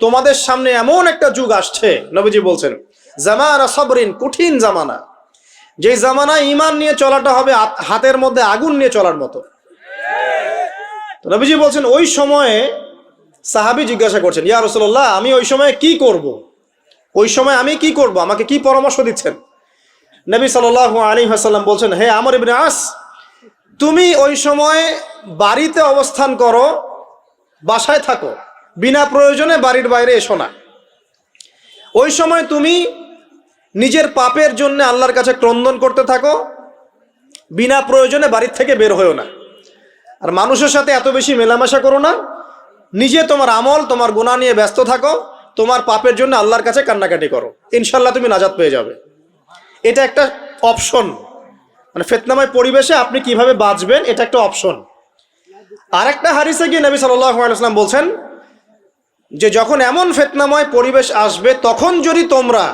তোমাদের সামনে এমন একটা যুগ আসছে, নবীজি বলছেন জামানা সবরিন, কঠিন জামানা, যে জামানায় ঈমান নিয়ে চলাটা হবে হাতের মধ্যে আগুন নিয়ে চলার মতো। নবীজি বলছেন ওই সময়ে সাহাবী জিজ্ঞাসা করছেন, ইয়া রাসূলুল্লাহ, আমি ওই সময়ে কি করব? ওই সময় আমি কি করব, আমাকে কি পরামর্শ দিচ্ছেন? নবী সাল্লাল্লাহু আলাইহি ওয়াসাল্লাম বলছেন, হে আমর ইবনে আস, তুমি ওই সময় বাড়িতে অবস্থান করো, বাসায় থাকো, বিনা প্রয়োজনে বাড়ির বাইরে এসো না। ওই সময় তুমি নিজের পাপের জন্য আল্লাহর কাছে ক্রন্দন করতে থাকো, বিনা প্রয়োজনে বাড়ির থেকে বের হয়েও না। আর মানুষের সাথে এত বেশি মেলামেশা করো না, নিজে তোমার আমল, তোমার গুনাহ নিয়ে ব্যস্ত থাকো, তোমার পাপের জন্য আল্লাহর কাছে কান্নাকাটি করো, ইনশাল্লাহ তুমি নাজাত পেয়ে যাবে। এটা একটা অপশন, মানে ফিতনাময় পরিবেশে আপনি কিভাবে বাঁচবেন, এটা একটা অপশন। আর একটা হাদিসে গিয়ে নবী সাল্লাল্লাহু আলাইহি ওয়াসাল্লাম বলছেন যে যখন এমন ফিতনাময় পরিবেশ আসবে, তখন যদি তোমরা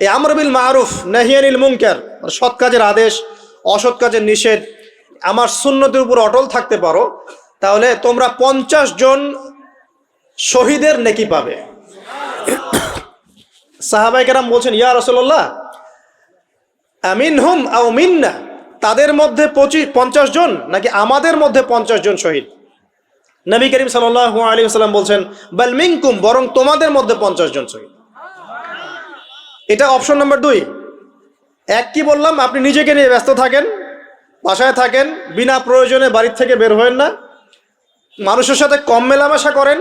এই আমর বিল মারুফ নাহি আনিল মুনকার, সৎ কাজের আদেশ, অসৎ কাজের নিষেধ, আমার সুন্নতের উপর অটল থাকতে পারো, তাহলে তোমরা 50 জন শহীদের নেকি পাবে। সাহাবায়ে কেরাম বলছেন, ইয়া রাসূলুল্লাহ, আমিনহুম আও মিন্না, তাদের মধ্যে 50 জন নাকি আমাদের মধ্যে 50 জন শহীদ? নবী করিম সাল্লাল্লাহু আলাইহি ওয়াসাল্লাম বলছেন, বাল মিনকুম, বরং তোমাদের মধ্যে 50 জন শহীদ। এটা অপশন নাম্বার 2। এক কি বললাম, আপনি নিজেকে নিয়ে ব্যস্ত থাকেন, বাসায় থাকেন, বিনা প্রয়োজনে বাড়ির থেকে বের হবেন না, মানুষের সাথে কম মেলামেশা করেন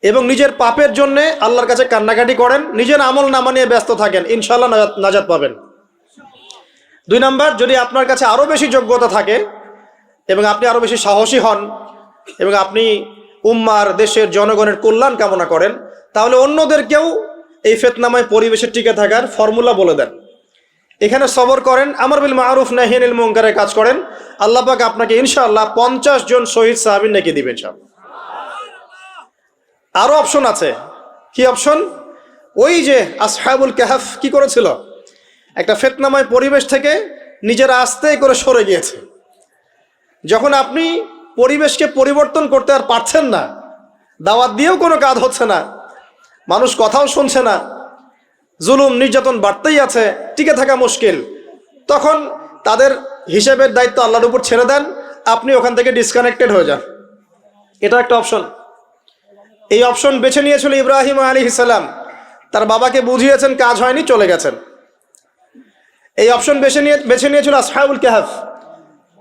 এবং নিজের পাপের জন্য আল্লাহর কাছে কান্নাকাটি করেন, নিজের আমল নামা নিয়ে ব্যস্ত থাকেন, ইনশাআল্লাহ নাজাত পাবেন। 2 নাম্বার, যদি আপনার কাছে আরো বেশি যোগ্যতা থাকে এবং আপনি আরো বেশি সাহসী হন এবং আপনি উম্মার, দেশের জনগণের কল্যাণ কামনা করেন, তাহলে অন্যদেরকেও এই ফিতনাময় পরিবেশে টিকে থাকার ফর্মুলা বলে দেন। এখানে সবর করেন, আমর বিল মারুফ নাহি আনিল মুনকারের কাজ করেন, আল্লাহ পাক আপনাকে ইনশাআল্লাহ 50 জন শহীদ সাহাবীর নেকি দিবেন ইনশাআল্লাহ। আরো অপশন আছে। কি অপশন? ওই যে আসহাবুল কাহফ কি করেছিল, একটা ফিতনাময় পরিবেশ থেকে নিজেরা আস্তে করে সরে গিয়েছে। যখন আপনি পরিবেশকে পরিবর্তন করতে আর পারছেন না, দাওয়াত দিয়েও কোনো কাজ হচ্ছে না, মানুষ কথাও শুনছে না, জুলুম নির্যাতন বাড়তেই আছে, টিকে থাকা মুশকিল, তখন তাদের হিসেবের দায়িত্ব আল্লাহর উপর ছেড়ে দেন, আপনি ওখান থেকে ডিসকানেক্টেড হয়ে যান। এটা একটা অপশন। এই অপশন বেছে নিয়েছিল ইব্রাহিম আলাইহিস সালাম, তার বাবাকে বুঝিয়েছেন, কাজ হয়নি, চলে গেছেন। এই অপশন বেছে নিয়েছিল আসহাবুল কাহফ,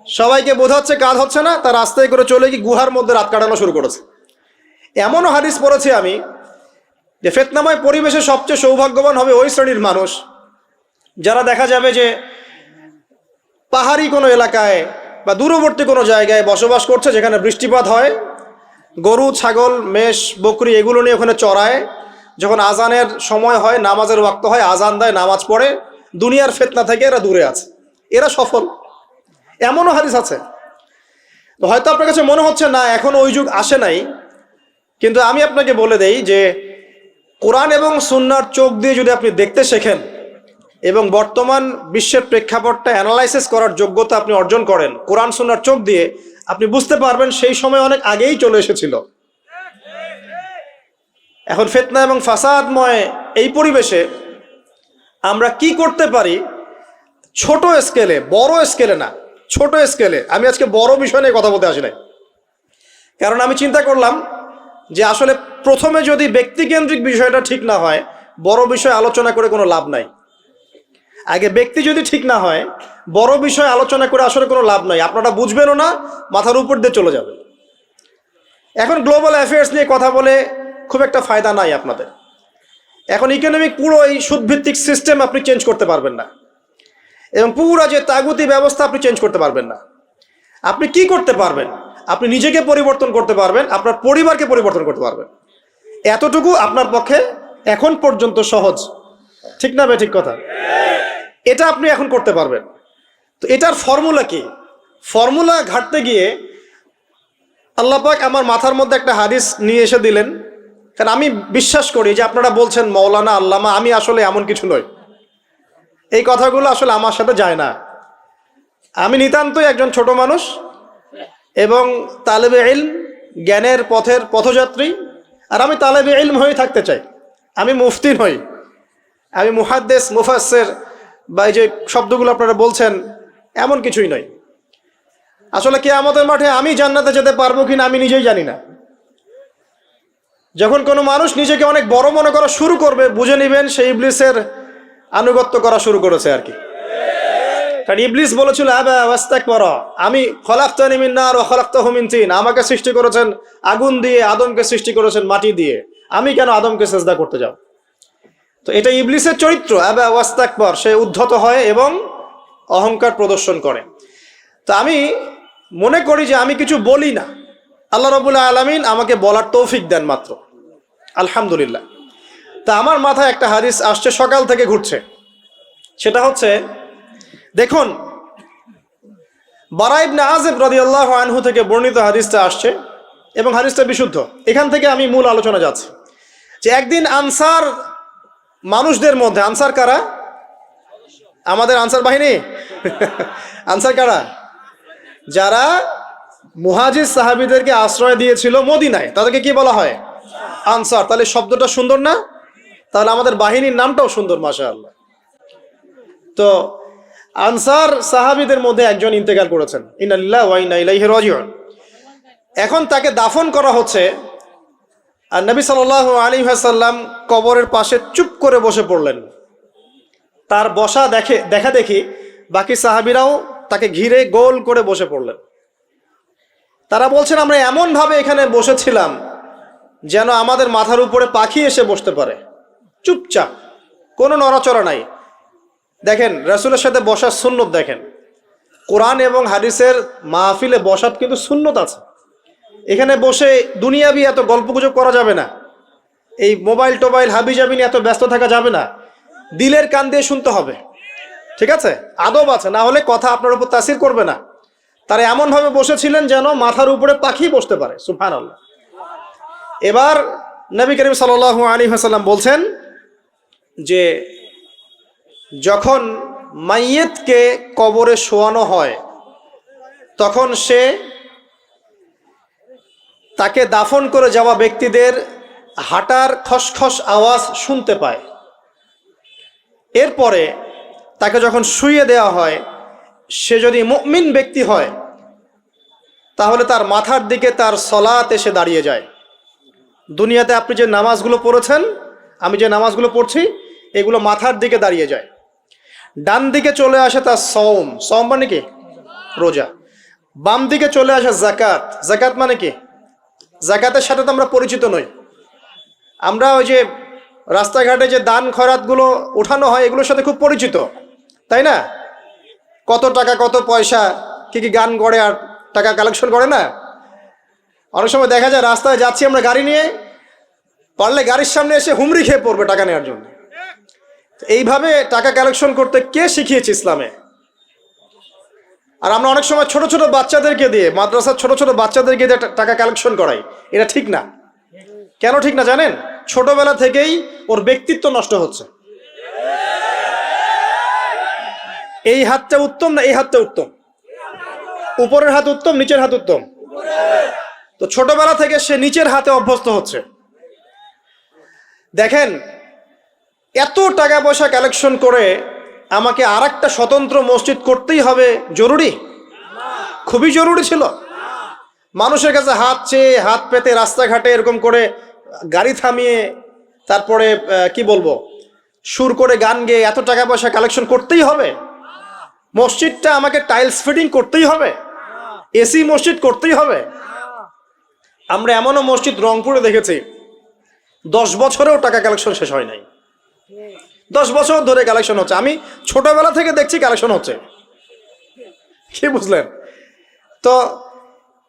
সবাইকে বোঝাচ্ছে কাজ হচ্ছে না, তার রাস্তায় করে চলে গিয়ে গুহার মধ্যে রাত কাটানো শুরু করেছে। এমনও হাদিস পড়েছি আমি যে ফিতনাময় পরিবেশে সবচেয়ে সৌভাগ্যবান হবে ওই শ্রেণীর মানুষ যারা দেখা যাবে যে পাহাড়ি কোনো এলাকায় বা দূরবর্তী কোনো জায়গায় বসবাস করছে, যেখানে বৃষ্টিপাত হয়, গরু, ছাগল, মেষ, বকরি এগুলো নিয়ে ওখানে চড়ায়, যখন আজানের সময় হয়, নামাজের ওয়াক্ত হয়, আজান দেয়, নামাজ পড়ে, দুনিয়ার ফিতনা থেকে এরা দূরে আছে, এরা সফল। এমনও হাদিস আছে। তো হয়তো আপনার কাছে মনে হচ্ছে না এখন ওই যুগ আসে নাই, কিন্তু আমি আপনাকে বলে দেই যে কোরআন এবং সুন্নাহর চোখ দিয়ে যদি আপনি দেখতে শেখেন এবং বর্তমান বিশ্বের প্রেক্ষাপটটা অ্যানালাইসিস করার যোগ্যতা আপনি অর্জন করেন কোরআন সুন্নাহর চোখ দিয়ে, আপনি বুঝতে পারবেন সেই সময় অনেক আগেই চলে এসেছিল। এখন ফিতনা এবং ফাসাদময় এই পরিবেশে আমরা কি করতে পারি, ছোট স্কেলে, বড় স্কেলে না, ছোট স্কেলে। আমি আজকে বড় বিষয় নিয়ে কথা বলতে আসি নাই, কারণ আমি চিন্তা করলাম যে আসলে প্রথমে যদি ব্যক্তিকেন্দ্রিক বিষয়টা ঠিক না হয়, বড় বিষয় আলোচনা করে কোনো লাভ নাই। আগে ব্যক্তি যদি ঠিক না হয়, বড় বিষয় আলোচনা করে আসলে কোনো লাভ নাই, আপনারা বুঝবেনও না, মাথার উপর দিয়ে চলে যাবে। এখন গ্লোবাল অ্যাফেয়ার্স নিয়ে কথা বলে খুব একটা ফায়দা নাই আপনাদের। এখন ইকোনমিক পুরো এই সুদভিত্তিক সিস্টেম আপনি চেঞ্জ করতে পারবেন না, এবং পুরো যে তাগুতি ব্যবস্থা আপনি চেঞ্জ করতে পারবেন না। আপনি কি করতে পারবেন? আপনি নিজেকে পরিবর্তন করতে পারবেন, আপনার পরিবারকে পরিবর্তন করতে পারবেন। এতটুকু আপনার পক্ষে এখন পর্যন্ত সহজ, ঠিক না? ঠিক কথা। এটা আপনি এখন করতে পারবেন। তো এটার ফর্মুলা কি? ফর্মুলা ঘাটতে গিয়ে আল্লাহ পাক আমার মাথার মধ্যে একটা হাদিস নিয়ে এসে দিলেন, কারণ আমি বিশ্বাস করি যে আপনারা বলছেন মৌলানা, আল্লামা, আমি আসলে এমন কিছু নই, এই কথাগুলো আসলে আমার সাথে যায় না। আমি নিতান্তই একজন ছোট মানুষ এবং তালেবে ইলম, জ্ঞানের পথের পথযাত্রী। আর আমি তালেবে ইলম হয়ে থাকতে চাই, আমি মুফতি নই, আমি মুহাদ্দিস মুফাসসির বা এই যে শব্দগুলো আপনারা বলছেন এমন কিছুই নয়। আসলে কিয়ামতের মাঠে আমি জান্নাতে যেতে পারবো কিনা আমি নিজেই জানি না। যখন কোনো মানুষ নিজেকে অনেক বড় মনে করা শুরু করবে, বুঝে নেবেন সে ইবলিসের আনুগত্য করা শুরু করেছে আর কি। কারণ ইবলিস বলেছিল আবা ওয়াস্তাকবারা, আমি খলাকতানি মিন নার ওয়া খলাকতাহু মিন তিন, আমাকে সৃষ্টি করেছেন আগুন দিয়ে, আদমকে সৃষ্টি করেছেন মাটি দিয়ে, আমি কেন আদমকে সিজদা করতে যাব? তো এটা ইবলিসের চরিত্র, আবা ওয়াস্তাকবার, সে উদ্ধত হয় এবং অহংকার প্রদর্শন করে। তো আমি মনে করি যে আমি কিছু বলি না, আল্লাহ রাব্বুল আলামিন আমাকে বলার তৌফিক দেন মাত্র, আলহামদুলিল্লাহ। তা আমার মাথায় একটা হাদিস আসছে, সকাল থেকে ঘুরছে। সেটা হচ্ছে, দেখুন বারা ইবনে আযিব রাদিয়াল্লাহু আনহু থেকে বর্ণিত হাদিসটা আসছে এবং হাদিসটা বিশুদ্ধ। এখান থেকে আমি মূল আলোচনা যাচ্ছি যে একদিন আনসার মানুষদের মধ্যে, আনসার কারা? আমাদের আনসার বাহিনী আনসার কারা? যারা মুহাজির সাহাবীদেরকে আশ্রয় দিয়েছিল মদিনায়, তাদেরকে কি বলা হয়? আনসার। তাহলে শব্দটা সুন্দর না? তাহলে আমাদের বাহিনীর নামটাও সুন্দর, মাশাআল্লাহ। তো আনসার সাহাবীদের মধ্যে একজন ইন্তেকাল করেছেন, ইন্না লিল্লাহি ওয়া ইন্না ইলাইহি রাজিউন। এখন তাকে দাফন করা হচ্ছে, আর নবী সাল্লাল্লাহু আলাইহি ওয়াসাল্লাম কবরের পাশে চুপ করে বসে পড়লেন। তার বসা দেখা দেখি বাকি সাহাবীরাও তাকে ঘিরে গোল করে বসে পড়লেন। তারা বলছেন আমরা এমনভাবে এখানে বসেছিলাম যেন আমাদের মাথার উপরে পাখি এসে বসতে পারে, চুপচাপ, কোনো নড়াচড়া নাই। দেখেন রাসূলের সাথে বসার সুন্নত, দেখেন কোরআন এবং হাদিসের মাহফিলে বসার কিন্তু সুন্নত আছে। এখানে বসে দুনিয়াবি এত গল্পগুজব করা যাবে না, এই মোবাইল টোবাইল হাবিজাবি নিয়ে এত ব্যস্ত থাকা যাবে না, দিলের কান দিয়ে শুনতে হবে, ঠিক আছে? আদব আছে, না হলে কথা আপনার উপর তাসির করবে না। তারা এমনভাবে বসেছিলেন যেন মাথার উপরে পাখি বসতে পারে, সুবহানাল্লাহ। এবার নবী করিম সাল্লাল্লাহু আলাইহি ওয়াসাল্লাম বলছেন যে যখন মাইয়িতকে কবরে শোয়ানো হয় তখন সে তাকে দাফন করে যাওয়া ব্যক্তিদের হাঁটার খসখস আওয়াজ শুনতে পায়। এরপরে তাকে যখন শুইয়ে দেওয়া হয়, সে যদি মুমিন ব্যক্তি হয় তাহলে তার মাথার দিকে তার সলাত এসে দাঁড়িয়ে যায়। দুনিয়াতে আপনি যে নামাজগুলো পড়েছেন, আমি যে নামাজগুলো পড়ছি, এগুলো মাথার দিকে দাঁড়িয়ে যায়। ডান দিকে চলে আসে তার সওম, সওম মানে কি? রোজা। বাম দিকে চলে আসে যাকাত, যাকাত মানে কি? যাকাতের সাথে তো আমরা পরিচিত নই। আমরা ওই যে রাস্তাঘাটে যে দান খয়রাতগুলো উঠানো হয় এগুলোর সাথে খুব পরিচিত, তাই না? কত টাকা কত পয়সা, কি কি গান গড়ে আর টাকা কালেকশন করে না? অনেক সময় দেখা যায় রাস্তায় যাচ্ছি আমরা গাড়ি নিয়ে, পারলে গাড়ির সামনে এসে হুমড়ি খেয়ে পড়বে টাকা নেওয়ার জন্য। এইভাবে টাকা কালেকশন করতে কে শিখিয়েছে ইসলামে? আর আমরা অনেক সময় ছোট ছোট বাচ্চাদেরকে দিয়ে, মাদ্রাসার ছোট ছোট বাচ্চাদেরকে দিয়ে টাকা কালেকশন করাই, এটা ঠিক না। কেন ঠিক না জানেন? ছোটবেলা থেকেই ওর ব্যক্তিত্ব নষ্ট হচ্ছে। এই হাতটা উত্তম না এই হাতটা উত্তম? উপরের হাত উত্তম, নিচের হাত উত্তম? তো ছোটবেলা থেকে সে নিচের হাতে অভ্যস্ত হচ্ছে। দেখেন এত টাকা পয়সা কালেকশন করে আমাকে আর একটা স্বতন্ত্র মসজিদ করতেই হবে জরুরি? খুবই জরুরি ছিল। মানুষের কাছে হাত চেয়ে, হাত পেতে রাস্তাঘাটে এরকম করে গাড়ি থামিয়ে, তারপরে কি বলবো, সুর করে গান গেয়ে এত টাকা পয়সা কালেকশন করতেই হবে? মসজিদটা আমাকে টাইলস ফিটিং করতেই হবে? এসি মসজিদ করতেই হবে? আমরা এমনও মসজিদ রংপুরে দেখেছি 10 বছরেও টাকা কালেকশন শেষ হয় নাই। 10 বছর ধরে কালেকশন হচ্ছে। আমি ছোটবেলা থেকে দেখছি কালেকশন হচ্ছে। কি বুঝলেন? তো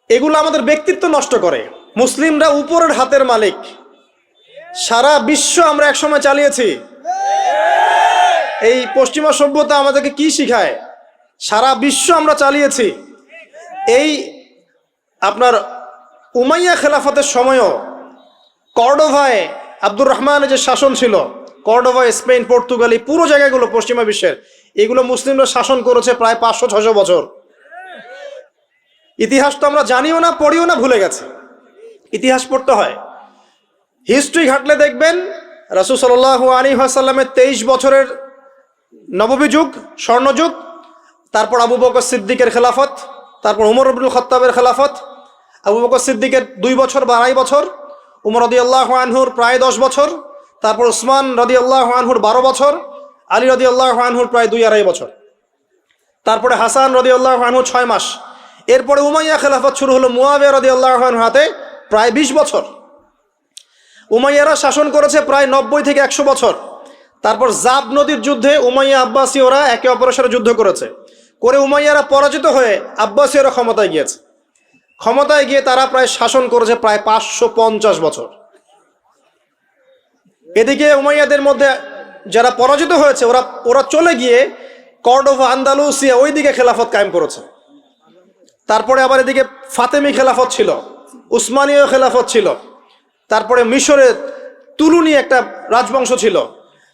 এগুলো আমাদের ব্যক্তিত্ব নষ্ট করে। মুসলিমরা উপরের হাতের মালিক। সারা বিশ্ব আমরা একসময় চালিয়েছি। এই পশ্চিমা সভ্যতা আমাদেরকে কি শিখায়? সারা বিশ্ব আমরা চালিয়েছি। এই আপনার উমাইয়া খেলাফতের সময়ও কর্ডোভায় আব্দুর রহমানের যে শাসন ছিল, কর্ডোভা, স্পেন, পর্তুগাল, এই পুরো জায়গাগুলো পশ্চিমা বিশ্বের, এগুলো মুসলিমরা শাসন করেছে প্রায় 500-600 বছর। ইতিহাস তো আমরা জানিও না, পড়িও না, ভুলে গেছে। ইতিহাস পড়তে হয়। হিস্ট্রি ঘাটলে দেখবেন রাসূল সাল্লাল্লাহু আলাইহি ওয়াসাল্লামের 23 বছরের নববী যুগ, স্বর্ণযুগ, তারপর আবু বকর সিদ্দিকের খেলাফত, তারপর উমর ইবনুল খাত্তাবের খেলাফত, আবু বকর সিদ্দিকের 2 বছর বা 2.5 বছর, উমর রাদিয়াল্লাহু আনহুর প্রায় 10 বছর, তারপর উসমান রাদিয়াল্লাহু আনহুর 12 বছর, আলী রাদিয়াল্লাহু আনহুর প্রায় 2-2.5 বছর, তারপরে হাসান রাদিয়াল্লাহু আনহু 6 মাস, এরপরে উমাইয়া খেলাফত শুরু হলো মুয়াবিয়া রাদিয়াল্লাহু আনহুর হাতে প্রায় 20 বছর। উমাইয়ারা শাসন করেছে প্রায় 90 থেকে 100 বছর। তারপর জাব নদীর যুদ্ধে উমাইয়া আব্বাসী ওরা একে অপরের সাথে যুদ্ধ করেছে, করে উমাইয়ারা পরাজিত হয়ে আব্বাসীয়রা ক্ষমতায় গিয়েছে। ক্ষমতায় গিয়ে তারা প্রায় শাসন করেছে প্রায় 550 বছর। এদিকে উমাইয়াদের মধ্যে যারা পরাজিত হয়েছে ওরা চলে গিয়ে কর্ডোভা, আন্দালুসিয়া ওই দিকে খেলাফত কায়েম করেছে। তারপরে আবার এদিকে ফাতেমি খেলাফত ছিল, উসমানীয় খেলাফত ছিল, তারপরে মিশরে তুলুনি একটা রাজবংশ ছিল,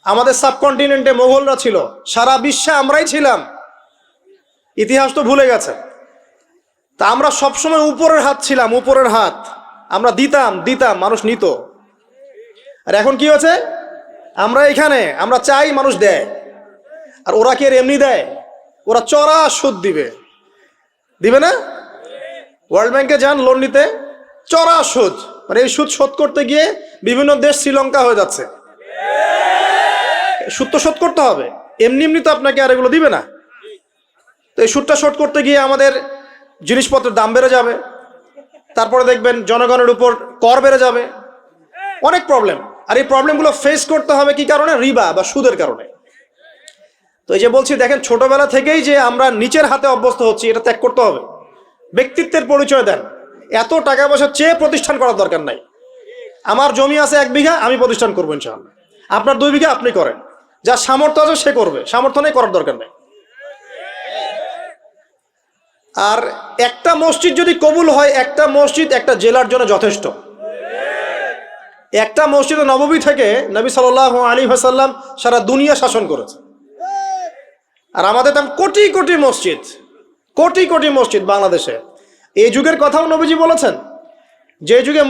আমাদের সাবকন্টিনেন্টে মোগলরা ছিল, সারা বিশ্বে আমরাই ছিলাম। ইতিহাস তো ভুলে গেছে। তা আমরা সবসময় উপরের হাত ছিলাম, উপরের হাত আমরা দিতাম, মানুষ নিত। আর এখন কি হয়েছে? আমরা এখানে আমরা চাই, মানুষ দেয়। আর ওরা কি আর এমনি দেয়? ওরা চড়া সুদ দিবে না? ওয়ার্ল্ড ব্যাংকে যান লোন নিতে, চড়া সুদ, মানে এই সুদ শোধ করতে গিয়ে বিভিন্ন দেশ শ্রীলঙ্কা হয়ে যাচ্ছে। সুদ তো শোধ করতে হবে, এমনি তো আপনাকে আর এগুলো দিবে না। তো এই সুদটা শোধ করতে গিয়ে আমাদের জিনিসপত্রের দাম বেড়ে যাবে, তারপরে দেখবেন জনগণের উপর কর বেড়ে যাবে, অনেক প্রবলেম। আর এই প্রবলেমগুলো ফেস করতে হবে কি কারণে? রিবা বা সুদের কারণে। তো এই যে বলছি, দেখেন ছোটবেলা থেকেই যে আমরা নিচের হাতে অভ্যস্ত হচ্ছি, এটা ত্যাগ করতে হবে। ব্যক্তিত্বের পরিচয় দেন। এত টাকা পয়সা চেয়ে প্রতিষ্ঠান করার দরকার নাই। আমার জমি আছে 1 বিঘা, আমি প্রতিষ্ঠান করবো ইনশাআল্লাহ। আপনার 2 বিঘা আপনি করেন, যার সামর্থ্য আছে সে করবে, সামর্থ্য নেই করার দরকার নেই। আর একটা মসজিদ যদি কবুল হয়, একটা মসজিদ একটা জেলার জন্য যথেষ্ট। একটা মসজিদ নববী থেকে নবী সাল্লাল্লাহু আলাইহি ওয়াসাল্লাম সারা দুনিয়া শাসন করেছে। আর আমাদের তো কোটি কোটি মসজিদ বাংলাদেশে। এই যুগের কথাও নবীজি বলেছেন, যে যুগে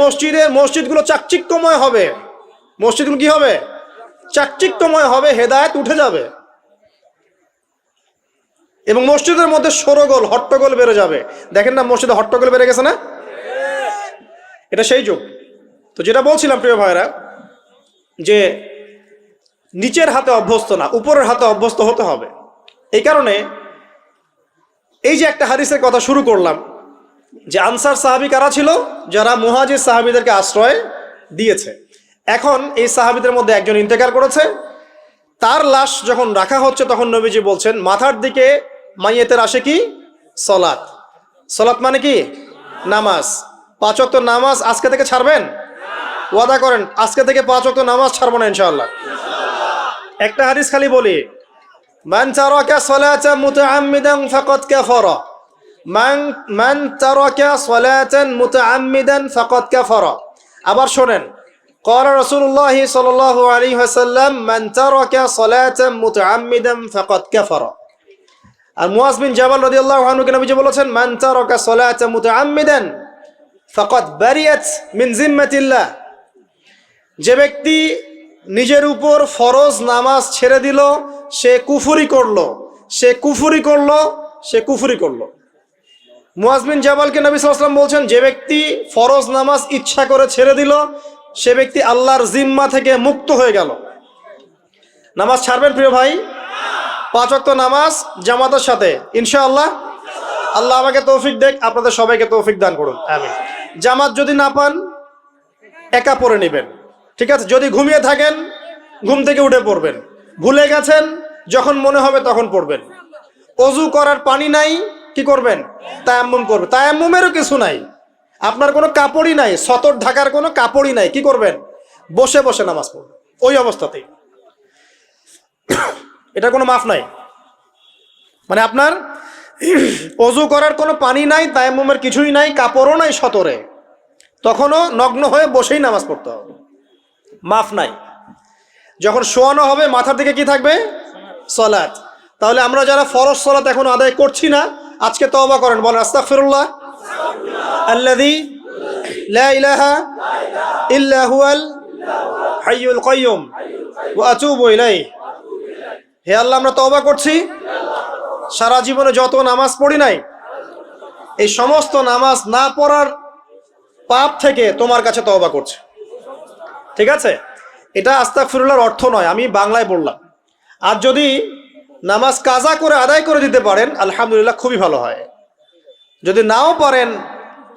মসজিদগুলো চাকচিক্যময় হবে, মসজিদগুলো কি হবে? চাকচিক্যময় হবে, হেদায়েত উঠে যাবে, এবং মসজিদের মধ্যে শোরগোল, হট্টগোল বেড়ে যাবে। দেখেন না মসজিদে হট্টগোল বেড়ে গেছে না? এটা সেই যুগ। তো যেটা বলছিলাম প্রিয় ভাইরা, যে নিচের হাতে অভ্যস্ত না, উপরের হাতে অভ্যস্ত হতে হবে। এই কারণে এই যে একটা হাদিসের কথা শুরু করলাম, যে আনসার সাহাবী কারা ছিল? যারা মুহাজির সাহাবীদেরকে আশ্রয় দিয়েছে। এখন এই সাহাবীদের মধ্যে একজন ইন্তেকাল করেছে, তার লাশ যখন রাখা হচ্ছে তখন নবীজি বলছেন, মাথার দিকে মাইয়েতের আসে কি? সলাত। সলাত মানে কি? নামাজ। 5 ওয়াক্ত নামাজ আজকে থেকে ছাড়বেন? ওয়াদা করেন আজকে থেকে 5 ওয়াক্ত নামাজ ছাড়বো না ইনশাআল্লাহ। একটা হাদিস খালি বলি, মান তারাকা সালাতান মুতাআম্মিদান ফাকাদ কাফারা, মান তারাকা সালাতান মুতাআম্মিদান ফাকাদ কাফারা। আবার শোনেন, ক্বালা রাসূলুল্লাহ সাল্লাল্লাহু আলাইহি ওয়াসাল্লাম, মান তারাকা সালাতান মুতাআম্মিদান ফাকাদ কাফারা। আর মুআজ বিন জাবাল রাদিয়াল্লাহু আনহু কে নবীজি বলেছেন, মান তারাকা সালাতান মুতাআম্মিদান ফাকাদ বারিয়াত মিন জিম্মাতিল্লাহ। যে ব্যক্তি নিজের উপর ফরজ নামাজ ছেড়ে দিল, সে কুফরি করলো। মুআজ বিন জাবালকে নবী সাল্লাল্লাহু আলাইহি ওয়াসাল্লাম বলছেন, যে ব্যক্তি ফরজ নামাজ ইচ্ছা করে ছেড়ে দিল, সে ব্যক্তি আল্লাহর জিম্মা থেকে মুক্ত হয়ে গেল। নামাজ ছাড়বেন প্রিয় ভাই? 5 ওয়াক্ত নামাজ জামাতের সাথে ইনশাআল্লাহ। আল্লাহ আমাকে তৌফিক দেখ, আপনাদের সবাইকে তৌফিক দান করুন, আমিন। জামাত যদি না পান, একা পড়ে নেবেন, ঠিক আছে? যদি ঘুমিয়ে থাকেন, ঘুম থেকে উঠে পড়বেন। ভুলে গেছেন, যখন মনে হবে তখন পড়বেন। অজু করার পানি নাই, কি করবেন? তায়াম্মুম করবেন। তায়াম্মুমেরও কিছু নাই, আপনার কোনো কাপড়ই নাই, সতর ঢাকার কোনো কাপড়ই নাই, কি করবেন? বসে বসে নামাজ পড়বেন ওই অবস্থাতেই। এটা কোনো মাফ নাই। মানে আপনার অজু করার কোনো পানি নাই, তায়াম্মুমের কিছুই নাই, কাপড়ও নাই সতরে, তখনও নগ্ন হয়ে বসেই নামাজ পড়তে হবে, মাফ নাই। যখন শোয়ানো হবে, মাথার দিকে কি থাকবে? সলাত। তাহলে আমরা যারা ফরজ সলাত এখন আদায় করছি না, আজকে তওবা করেন, বলেন আস্তাগফিরুল্লাহ আল্লাযী লা ইলাহা ইল্লা হুয়াল হাইয়ুল কাইয়ুম ওয়া আতুবু ইলাইহি। হে আল্লাহ, আমরা তওবা করছি, সারা জীবনে যত নামাজ পড়ি নাই এই সমস্ত নামাজ না পড়ার পাপ থেকে তোমার কাছে তওবা করছি। ঠিক আছে, এটা আস্তাগফিরুল্লাহর অর্থ নয়, আমি বাংলায় বললাম। আর যদি নামাজ কাজা করে আদায় করে দিতে পারেন আলহামদুলিল্লাহ, খুবই ভালো হয়। যদি নাও পারেন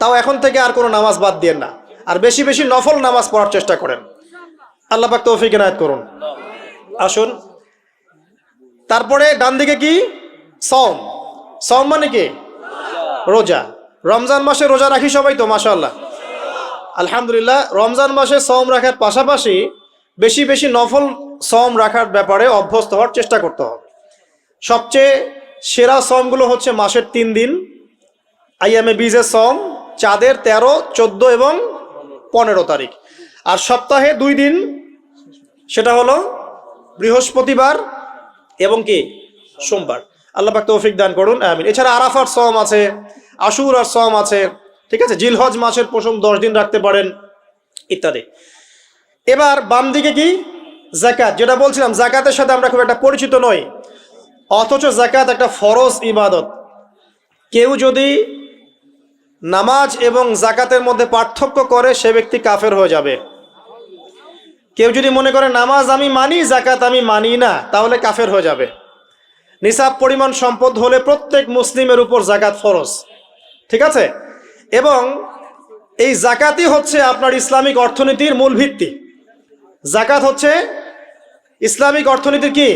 তাও এখন থেকে আর কোনো নামাজ বাদ দিয়েন না, আর বেশি বেশি নফল নামাজ পড়ার চেষ্টা করেন। আল্লাহ পাক তৌফিক এনায়েত করুন। আসুন, তারপরে ডান দিকে কি? সওম। সওম মানে কি? রোজা। রমজান মাসে রোজা রাখি সবাই তো, মাশাআল্লাহ, আলহামদুলিল্লাহ। রমজান মাসে সওম রাখার পাশাপাশি বেশি বেশি নফল সওম রাখার ব্যাপারে অভ্যস্ত হওয়ার চেষ্টা করতে হবে। সবচেয়ে সেরা সওমগুলো হচ্ছে মাসের 3 দিন, আইয়ামে বীজের সওম, চাঁদের 13, 14 এবং 15 তারিখ। আর সপ্তাহে 2 দিন, সেটা হলো বৃহস্পতিবার এবং কি সোমবার। আল্লাহ পাক তৌফিক দান করুন, আমিন। এছাড়া আরাফার সওম আছে, আশুরার সওম আছে, ঠিক আছে, জিলহজ মাসের প্রথম 10 দিন রাখতে পারেন, ইত্যাদি। এবার বাম দিকে কি? যাকাত। যেটা বলছিলাম, যাকাতের সাথে আমরা খুব একটা পরিচিত নই, অথচ যাকাত একটা ফরজ ইবাদত। কেউ যদি নামাজ এবং যাকাতের মধ্যে পার্থক্য করে সে ব্যক্তি কাফের হয়ে যাবে। কেউ যদি মনে করে নামাজ আমি মানি, যাকাত আমি মানি না, তাহলে কাফের হয়ে যাবে। নিসাব পরিমাণ সম্পদ হলে প্রত্যেক মুসলিমের উপর যাকাত ফরজ, ঠিক আছে। এবং এই যাকাতই হচ্ছে আপনার ইসলামিক অর্থনীতির মূল ভিত্তি। যাকাত হচ্ছে ইসলামিক অর্থনীতির কি?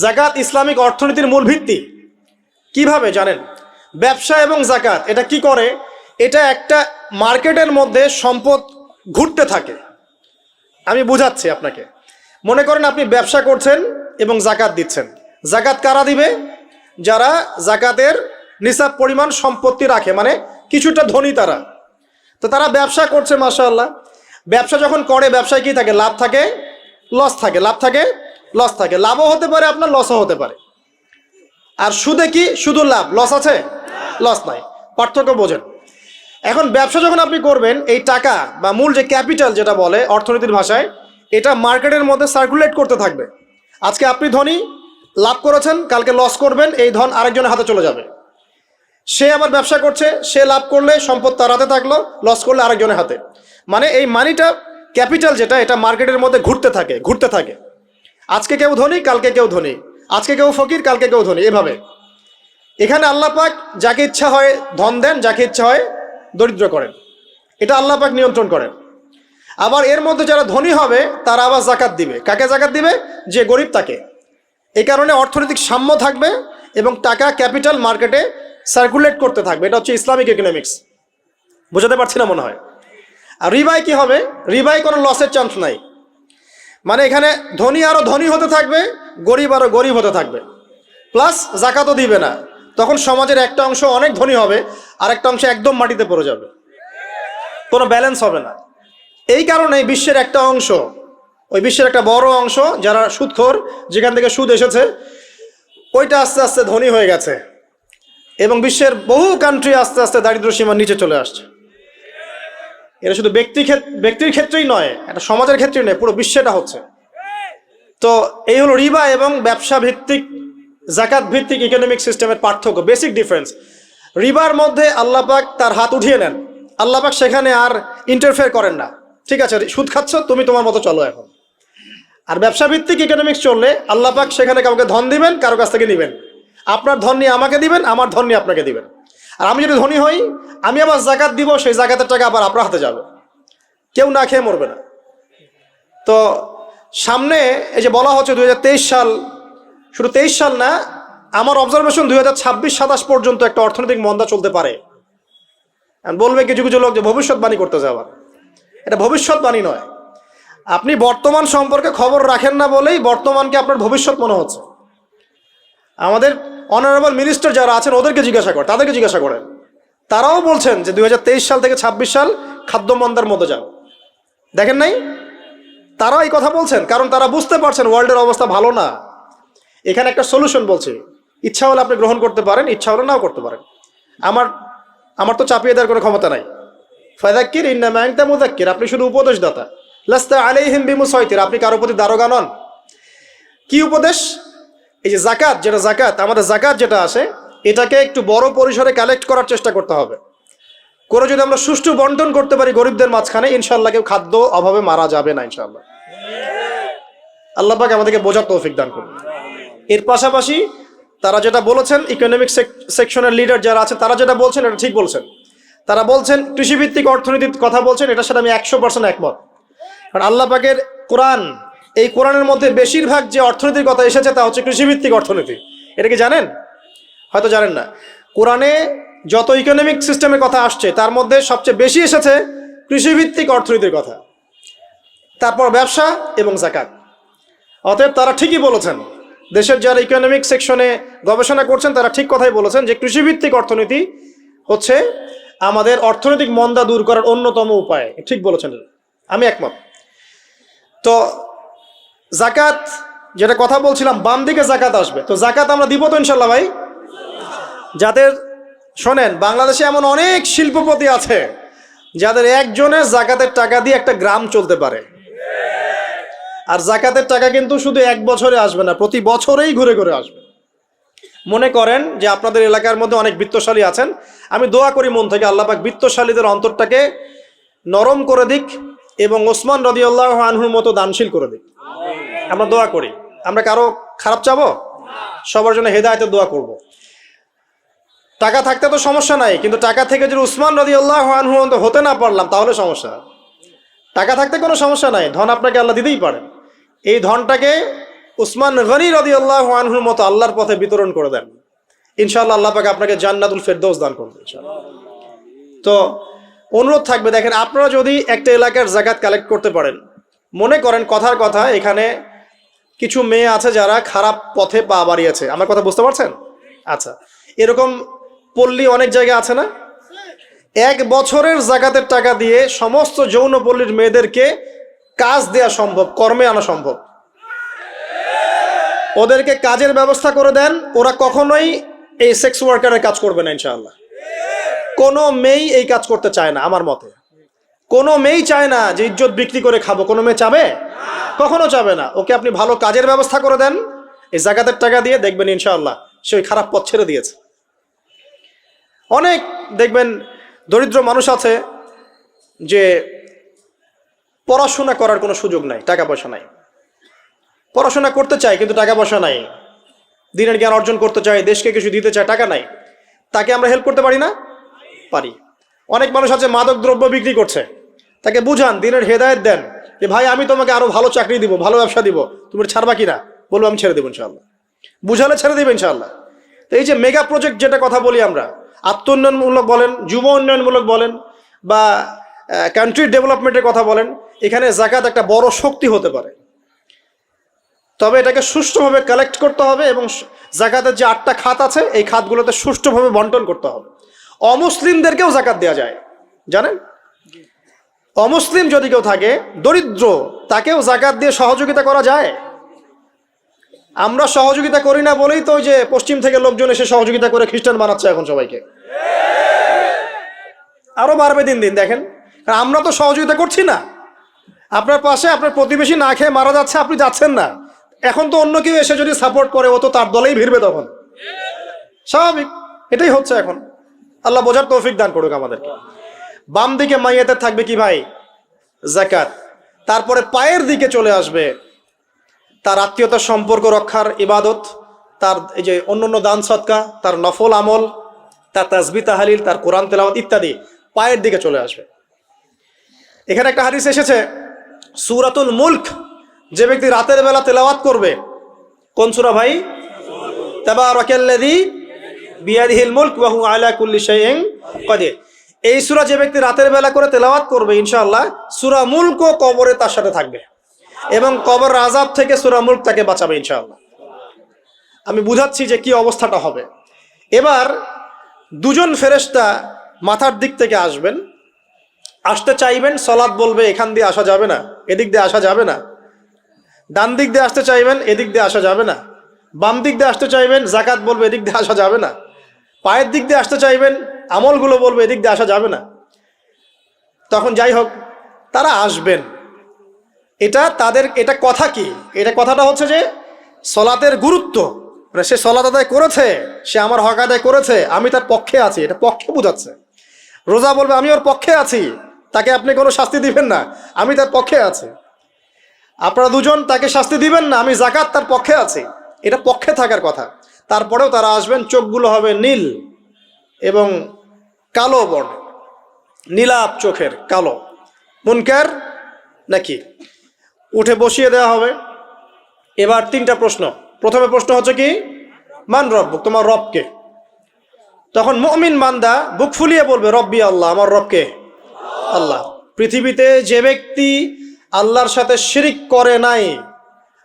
যাকাত ইসলামিক অর্থনীতির মূল ভিত্তি। কিভাবে জানেন? ব্যবসা এবং যাকাত এটা কি করে? এটা একটা মার্কেটের মধ্যে সম্পদ ঘুরতে থাকে। আমি বুঝাচ্ছি আপনাকে। মনে করেন আপনি ব্যবসা করছেন এবং যাকাত দিচ্ছেন। যাকাত কারা দিবে? যারা যাকাতের নিসাব পরিমাণ সম্পত্তি রাখে, মানে কিছুটা ধনী তারা। তো তারা ব্যবসা করছে, মাশাআল্লাহ। ব্যবসা যখন করে, ব্যবসায় কি থাকে? লাভ থাকে, লস থাকে, লাভ থাকে, লস থাকে। লাভও হতে পারে আপনার, লসও হতে পারে। আর সুদে কি? শুধু লাভ, লস আছে? লস নাই। পার্থক্য বোঝেন। এখন ব্যবসা যখন আপনি করবেন, এই টাকা বা মূল যে ক্যাপিটাল যেটা বলে অর্থনীতির ভাষায়, এটা মার্কেটের মধ্যে সার্কুলেট করতে থাকবে। আজকে আপনি ধনী, লাভ করেছেন, কালকে লস করবেন, এই ধন আরেকজনের হাতে চলে যাবে। সে আবার ব্যবসা করছে, সে লাভ করলে সম্পদ তার হাতে থাকলো, লস করলে আরেকজনের হাতে। মানে এই মানিটা, ক্যাপিটাল যেটা, এটা মার্কেটের মধ্যে ঘুরতে থাকে, ঘুরতে থাকে। আজকে কেউ ধনী, কালকে কেউ ধনী, আজকে কেউ ফকির, কালকে কেউ ধনী, এভাবে। এখানে আল্লাহ পাক যাকে ইচ্ছা হয় ধন দেন, যাকে ইচ্ছা হয় দরিদ্র করেন। এটা আল্লাহ পাক নিয়ন্ত্রণ করেন। আবার এর মধ্যে যারা ধনী হবে তারা আবার যাকাত দিবে। কাকে যাকাত দিবে? যে গরিব তাকে। এই কারণে অর্থনৈতিক সাম্য থাকবে এবং টাকা, ক্যাপিটাল মার্কেটে সার্কুলেট করতে থাকবে। এটা হচ্ছে ইসলামিক ইকোনমিক্স। বোঝাতে পারছি না মনে হয়। আর রিবায় কি হবে? রিবায় কোনো লসের চান্স নাই। মানে এখানে ধনী আরো ধনী হতে থাকবে, গরিব আরো গরিব হতে থাকবে, প্লাস যাকাতও দিবে না। তখন সমাজের একটা অংশ অনেক ধনী হবে, আর একটা অংশ একদম মাটিতে পড়ে যাবে, কোনো ব্যালেন্স হবে না। এই কারণে বিশ্বের একটা অংশ, ওই বিশ্বের একটা বড় অংশ যারা সুদখোর, যেখান থেকে সুদ এসেছে, ওইটা আস্তে আস্তে ধনী হয়ে গেছে এবং বিশ্বের বহু কান্ট্রি আস্তে আস্তে দারিদ্র সীমার নিচে চলে আসছে। এটা শুধু ব্যক্তির ক্ষেত্রেই নয়, এটা সমাজের ক্ষেত্রেই নয়, পুরো বিশ্বটা হচ্ছে। তো এই হলো রিবা এবং ব্যবসা ভিত্তিক, যাকাত ভিত্তিক ইকোনমিক সিস্টেমের পার্থক্য, বেসিক ডিফারেন্স। রিবার মধ্যে আল্লাহ পাক তার হাত উঠিয়ে নেন, আল্লাহ পাক সেখানে আর ইন্টারফেয়ার করেন না। ঠিক আছে, সুদ খাচ্ছ, তুমি তোমার মতো চলো এখন। আর ব্যবসা ভিত্তিক ইকোনমিক্স চললে আল্লাহ পাক সেখানে কাউকে ধন দিবেন, কারো কাছ থেকে নেবেন। আপনার ধন নিয়ে আমাকে দিবেন, আমার ধন নিয়ে আপনাকে দিবেন। আর আমি যদি ধনী হই, আমি আবার যাকাত দিব, সেই যাকাতের টাকা আবার আপনার হাতে যাবে, কেউ না খেয়ে মরবে না। তো সামনে এই যে বলা হচ্ছে 2023 সাল, শুধু 23 সাল না, আমার অবজারভেশন 2026-27 পর্যন্ত একটা অর্থনৈতিক মন্দা চলতে পারে। বলবে কিছু কিছু লোক যে ভবিষ্যৎবাণী করতে যাওয়ার, এটা ভবিষ্যৎবাণী নয়। আপনি বর্তমান সম্পর্কে খবর রাখেন না বলেই বর্তমানকে আপনার ভবিষ্যৎ মনে হচ্ছে। আমাদের অনারেবল মিনিস্টার যারা আছেন ওদেরকে জিজ্ঞাসা করেন, তাদেরকে জিজ্ঞাসা করেন, তারাও বলছেন যে 2023 সাল থেকে 26 সাল খাদ্য মন্দার মধ্যে যাবে। দেখেন নাই? তারা এই কথা বলছেন কারণ তারা বুঝতে পারছেন ওয়ার্ল্ডের অবস্থা ভালো না। এখানে একটা সলিউশন বলছে, ইচ্ছা হলে আপনি গ্রহণ করতে পারেন, ইচ্ছা হলে নাও করতে পারেন। আমার তো চাপিয়ে দেওয়ার কোনো ক্ষমতা নাই। ফাযাক্কির ইন্নামা আনতা মুযাক্কির, আপনি শুধু উপদেশদাতা। লাস্তা আলাইহিম বিমুসাইতির, আপনি কারো প্রতি দারোগা নন। কি উপদেশ? এই যে জাকাত, যেটা জাকাত, আমাদের জাকাত যেটা আসে, এটাকে একটু বড় পরিসরে কালেক্ট করার চেষ্টা করতে হবে। করে যদি আমরা সুষ্ঠু বন্টন করতে পারি গরিবদের মাঝখানে, ইনশাআল্লাহ কেউ খাদ্য অভাবে মারা যাবে না ইনশাআল্লাহ। আল্লাহ পাক আমাদেরকে বোঝার তৌফিক দান করুন। এর পাশাপাশি তারা যেটা বলেছেন, ইকোনমিক সেকশনের লিডার যারা আছে তারা যেটা বলছেন এটা ঠিক বলছেন। তারা বলছেন কৃষিভিত্তিক অর্থনীতির কথা বলছেন, এটার সাথে আমি 100% একমত। কারণ আল্লাহ পাকের কোরআন, এই কোরআনের মধ্যে বেশিরভাগ যে অর্থনীতির কথা এসেছে তা হচ্ছে কৃষিভিত্তিক অর্থনীতি। এটা কি জানেন? হয়তো জানেন না। কোরআনে যত ইকোনমিক সিস্টেমের কথা আসছে তার মধ্যে সবচেয়ে বেশি এসেছে কৃষিভিত্তিক অর্থনীতির কথা, তারপর ব্যবসা এবং যাকাত। অতএব তারা ঠিকই বলেছেন, দেশের যারা ইকোনমিক সেকশনে গবেষণা করছেন তারা ঠিক কথাই বলেছেন যে কৃষিভিত্তিক অর্থনীতি হচ্ছে আমাদের অর্থনৈতিক মন্দা দূর করার অন্যতম উপায়। ঠিক বলেছেন, আমি একমত। তো যাকাত যেটা কথা বলছিলাম, বাম দিকে যাকাত আসবে, তো যাকাত আমরা দিব তো ইনশাল্লাহ ভাই। যাদের, শোনেন, বাংলাদেশে এমন অনেক শিল্পপতি আছে যাদের একজনের যাকাতের টাকা দিয়ে একটা গ্রাম চলতে পারে। আর যাকাতের টাকা কিন্তু শুধু এক বছরে আসবে না, প্রতি বছরেই ঘুরে ঘুরে আসবে। মনে করেন যে আপনাদের এলাকার মধ্যে অনেক বিত্তশালী আছেন, আমি দোয়া করি মন থেকে আল্লাহ পাক বিত্তশালীদের অন্তরটাকে নরম করে দিক এবং ওসমান রাদিয়াল্লাহু আনহুর মতো দানশীল করে দিক। আমরা দোয়া করি। আমরা কারো খারাপ চাবো? সবার জন্য হেদায়েতের দোয়া করব। টাকা থাকতে তো সমস্যা নাই, কিন্তু টাকা থেকে যদি উসমান রাদিয়াল্লাহু আনহু হতে না পারলাম তাহলে সমস্যা। টাকা থাকতে কোনো সমস্যা নাই, ধন আপনাকে আল্লাহ দিতেই পারেন। এই ধনটাকে উসমান গনি রাদিয়াল্লাহু আনহুর মতো আল্লাহর পথে বিতরণ করে দেন, ইনশাআল্লাহ আল্লাহ পাক আপনাকে জান্নাতুল ফেরদৌস দান করবেন ইনশাআল্লাহ। তো অনুরোধ থাকবে, দেখেন, আপনারা যদি একটা এলাকার যাকাত কালেক্ট করতে পারেন, মনে করেন কথার কথা এখানে কিছু মেয়ে আছে যারা খারাপ পথে পা বাড়িয়েছে, আমার কথা বুঝতে পারছেন? আচ্ছা, এরকম পল্লী অনেক জায়গা আছে না? এক বছরের যাকাতের টাকা দিয়ে সমস্ত যৌনপল্লীর মেয়েদেরকে কাজ দেয়া সম্ভব, কর্মে আনা সম্ভব। ওদেরকে কাজের ব্যবস্থা করে দেন, ওরা কখনোই এই সেক্স ওয়ার্কারের কাজ করবে না ইনশাআল্লাহ। কোনো মেয়েই এই কাজ করতে চায় না আমার মতে। কোনো মেয়েই চায় না যে ইজ্জত বিক্রি করে খাবো, কোনো মেয়ে চাবে? কখনো চাবে না। ওকে আপনি ভালো কাজের ব্যবস্থা করে দেন এই যাকাতের টাকা দিয়ে, দেখবেন ইনশাআল্লাহ সে ওই খারাপ পথ ছেড়ে দিয়েছে। অনেক দেখবেন দরিদ্র মানুষ আছে যে পড়াশোনা করার কোনো সুযোগ নাই, টাকা পয়সা নাই, পড়াশোনা করতে চায় কিন্তু টাকা পয়সা নাই, দিনের জ্ঞান অর্জন করতে চায়, দেশকে কিছু দিতে চায়, টাকা নাই। তাকে আমরা হেল্প করতে পারি না? পারি। অনেক মানুষ আছে মাদক দ্রব্য বিক্রি করছে, তাকে বুঝান, দিনের হেদায়েত দেন যে ভাই আমি তোমাকে আরো ভালো চাকরি দিব, ভালো ব্যবসা দিব, তুমি ছাড়বা কিনা? বলবো আমি ছেড়ে দেবো ইনশাআল্লাহ। বুঝালে ছেড়ে দেবে ইনশাআল্লাহ। তো এই যে মেগা প্রজেক্ট যেটা কথা বলি আমরা, আত্ম উন্নয়নমূলক বলেন, যুব উন্নয়নমূলক বলেন, বা কান্ট্রি ডেভেলপমেন্টের কথা বলেন, এখানে যাকাত একটা বড় শক্তি হতে পারে। তবে এটাকে সুষ্ঠুভাবে কালেক্ট করতে হবে এবং যাকাতের যে 8টা খাত আছে এই খাতগুলোতে সুষ্ঠুভাবে বন্টন করতে হবে। অমুসলিমদেরকেও যাকাত দেওয়া যায়, জানেন? অমুসলিম যদি কেউ থাকে, দরিদ্র, তাকেও যাকাত দিয়ে সহযোগিতা করা যায়। আমরা সহযোগিতা করি না বলেই তো ওই যে পশ্চিম থেকে লোকজন এসে সহযোগিতা করে খ্রিস্টান বানাচ্ছে এখন সবাইকে। আরো বাড়বে দিন দিন, দেখেন। কারণ আমরা তো সহযোগিতা করছি না। আপনার পাশে আপনার প্রতিবেশী না খেয়ে মারা যাচ্ছে, আপনি যাচ্ছেন না। এখন তো অন্য কেউ এসে যদি সাপোর্ট করে, ও তো তার দলেই ভিড়বে তখন, স্বাভাবিক। এটাই হচ্ছে এখন। আল্লাহ বোঝার তৌফিক দান করুক আমাদেরকে। বাম দিকে মাইয়াতের থাকবে কি ভাই? যাকাত। তারপরে পায়ের দিকে চলে আসবে তার আত্মীয়তার সম্পর্ক রক্ষার ইবাদত, তার এই যে অন্যান্য দান সদকা, তার নফল আমল, তার তাসবিহ তাহলিল, তার কোরআন তেলাওয়াত ইত্যাদি পায়ের দিকে চলে আসবে। এখানে একটা হাদিস এসেছে, সূরাতুল মুলক যে ব্যক্তি রাতের বেলা তেলাওয়াত করবে, কোন সূরা ভাই? তাবারাকাল্লাযী বিয়াদিহিল মুলক ওয়া হুয়া আলা কুল্লি শাইইন কাদির। এই সূরা যে ব্যক্তি রাতের বেলা করে তেলাওয়াত করবে, ইনশাআল্লাহ সূরা মুলকও কবরে তার সাথে থাকবে এবং কবর আযাব থেকে সূরা মুলক তাকে বাঁচাবে ইনশাআল্লাহ। আমি বুঝাচ্ছি যে কি অবস্থাটা হবে। এবার দুজন ফেরেশতা মাথার দিক থেকে আসবেন, আসতে চাইবেন, সালাত বলবে এখান দিয়ে আসা যাবে না, এদিক দিয়ে আসা যাবে না। ডান দিক দিয়ে আসতে চাইবেন, এদিক দিয়ে আসা যাবে না। বাম দিক দিয়ে আসতে চাইবেন, যাকাত বলবে এদিক দিয়ে আসা যাবে না। পায়ের দিক দিয়ে আসতে চাইবেন, আমলগুলো বলবে এদিক দিয়ে আসা যাবে না। তখন যাই হোক, তারা আসবেন। এটা কথা কি? এটা কথাটা হচ্ছে যে সলাতের গুরুত্ব, মানে সে সলাত আদায় করেছে, সে আমার হক আদায় করেছে, আমি তার পক্ষে আছি, এটা পক্ষে বোঝাচ্ছে। রোজা বলবে আমি ওর পক্ষে আছি, তাকে আপনি কোনো শাস্তি দিবেন না, আমি তার পক্ষে আছি। আপনারা দুজন তাকে শাস্তি দিবেন না, আমি যাকাত তার পক্ষে আছি, এটা পক্ষে থাকার কথা। তারপরেও তারা আসবেন, চোখগুলো হবে নীল এবং কালো বর্ণ, নীলাপ চোখের কালো। মুনকার নাকি উঠে বসিয়ে দেওয়া হবে। এবার তিনটা প্রশ্ন। প্রথমে প্রশ্ন হচ্ছে কি, মান রব্বুক, তোমার রবকে? তখন মুমিন বান্দা বুক ফুলিয়ে বলবে রব্বি আল্লাহ, আমার রবকে আল্লাহ। পৃথিবীতে যে ব্যক্তি আল্লাহর সাথে শিরিক করে নাই,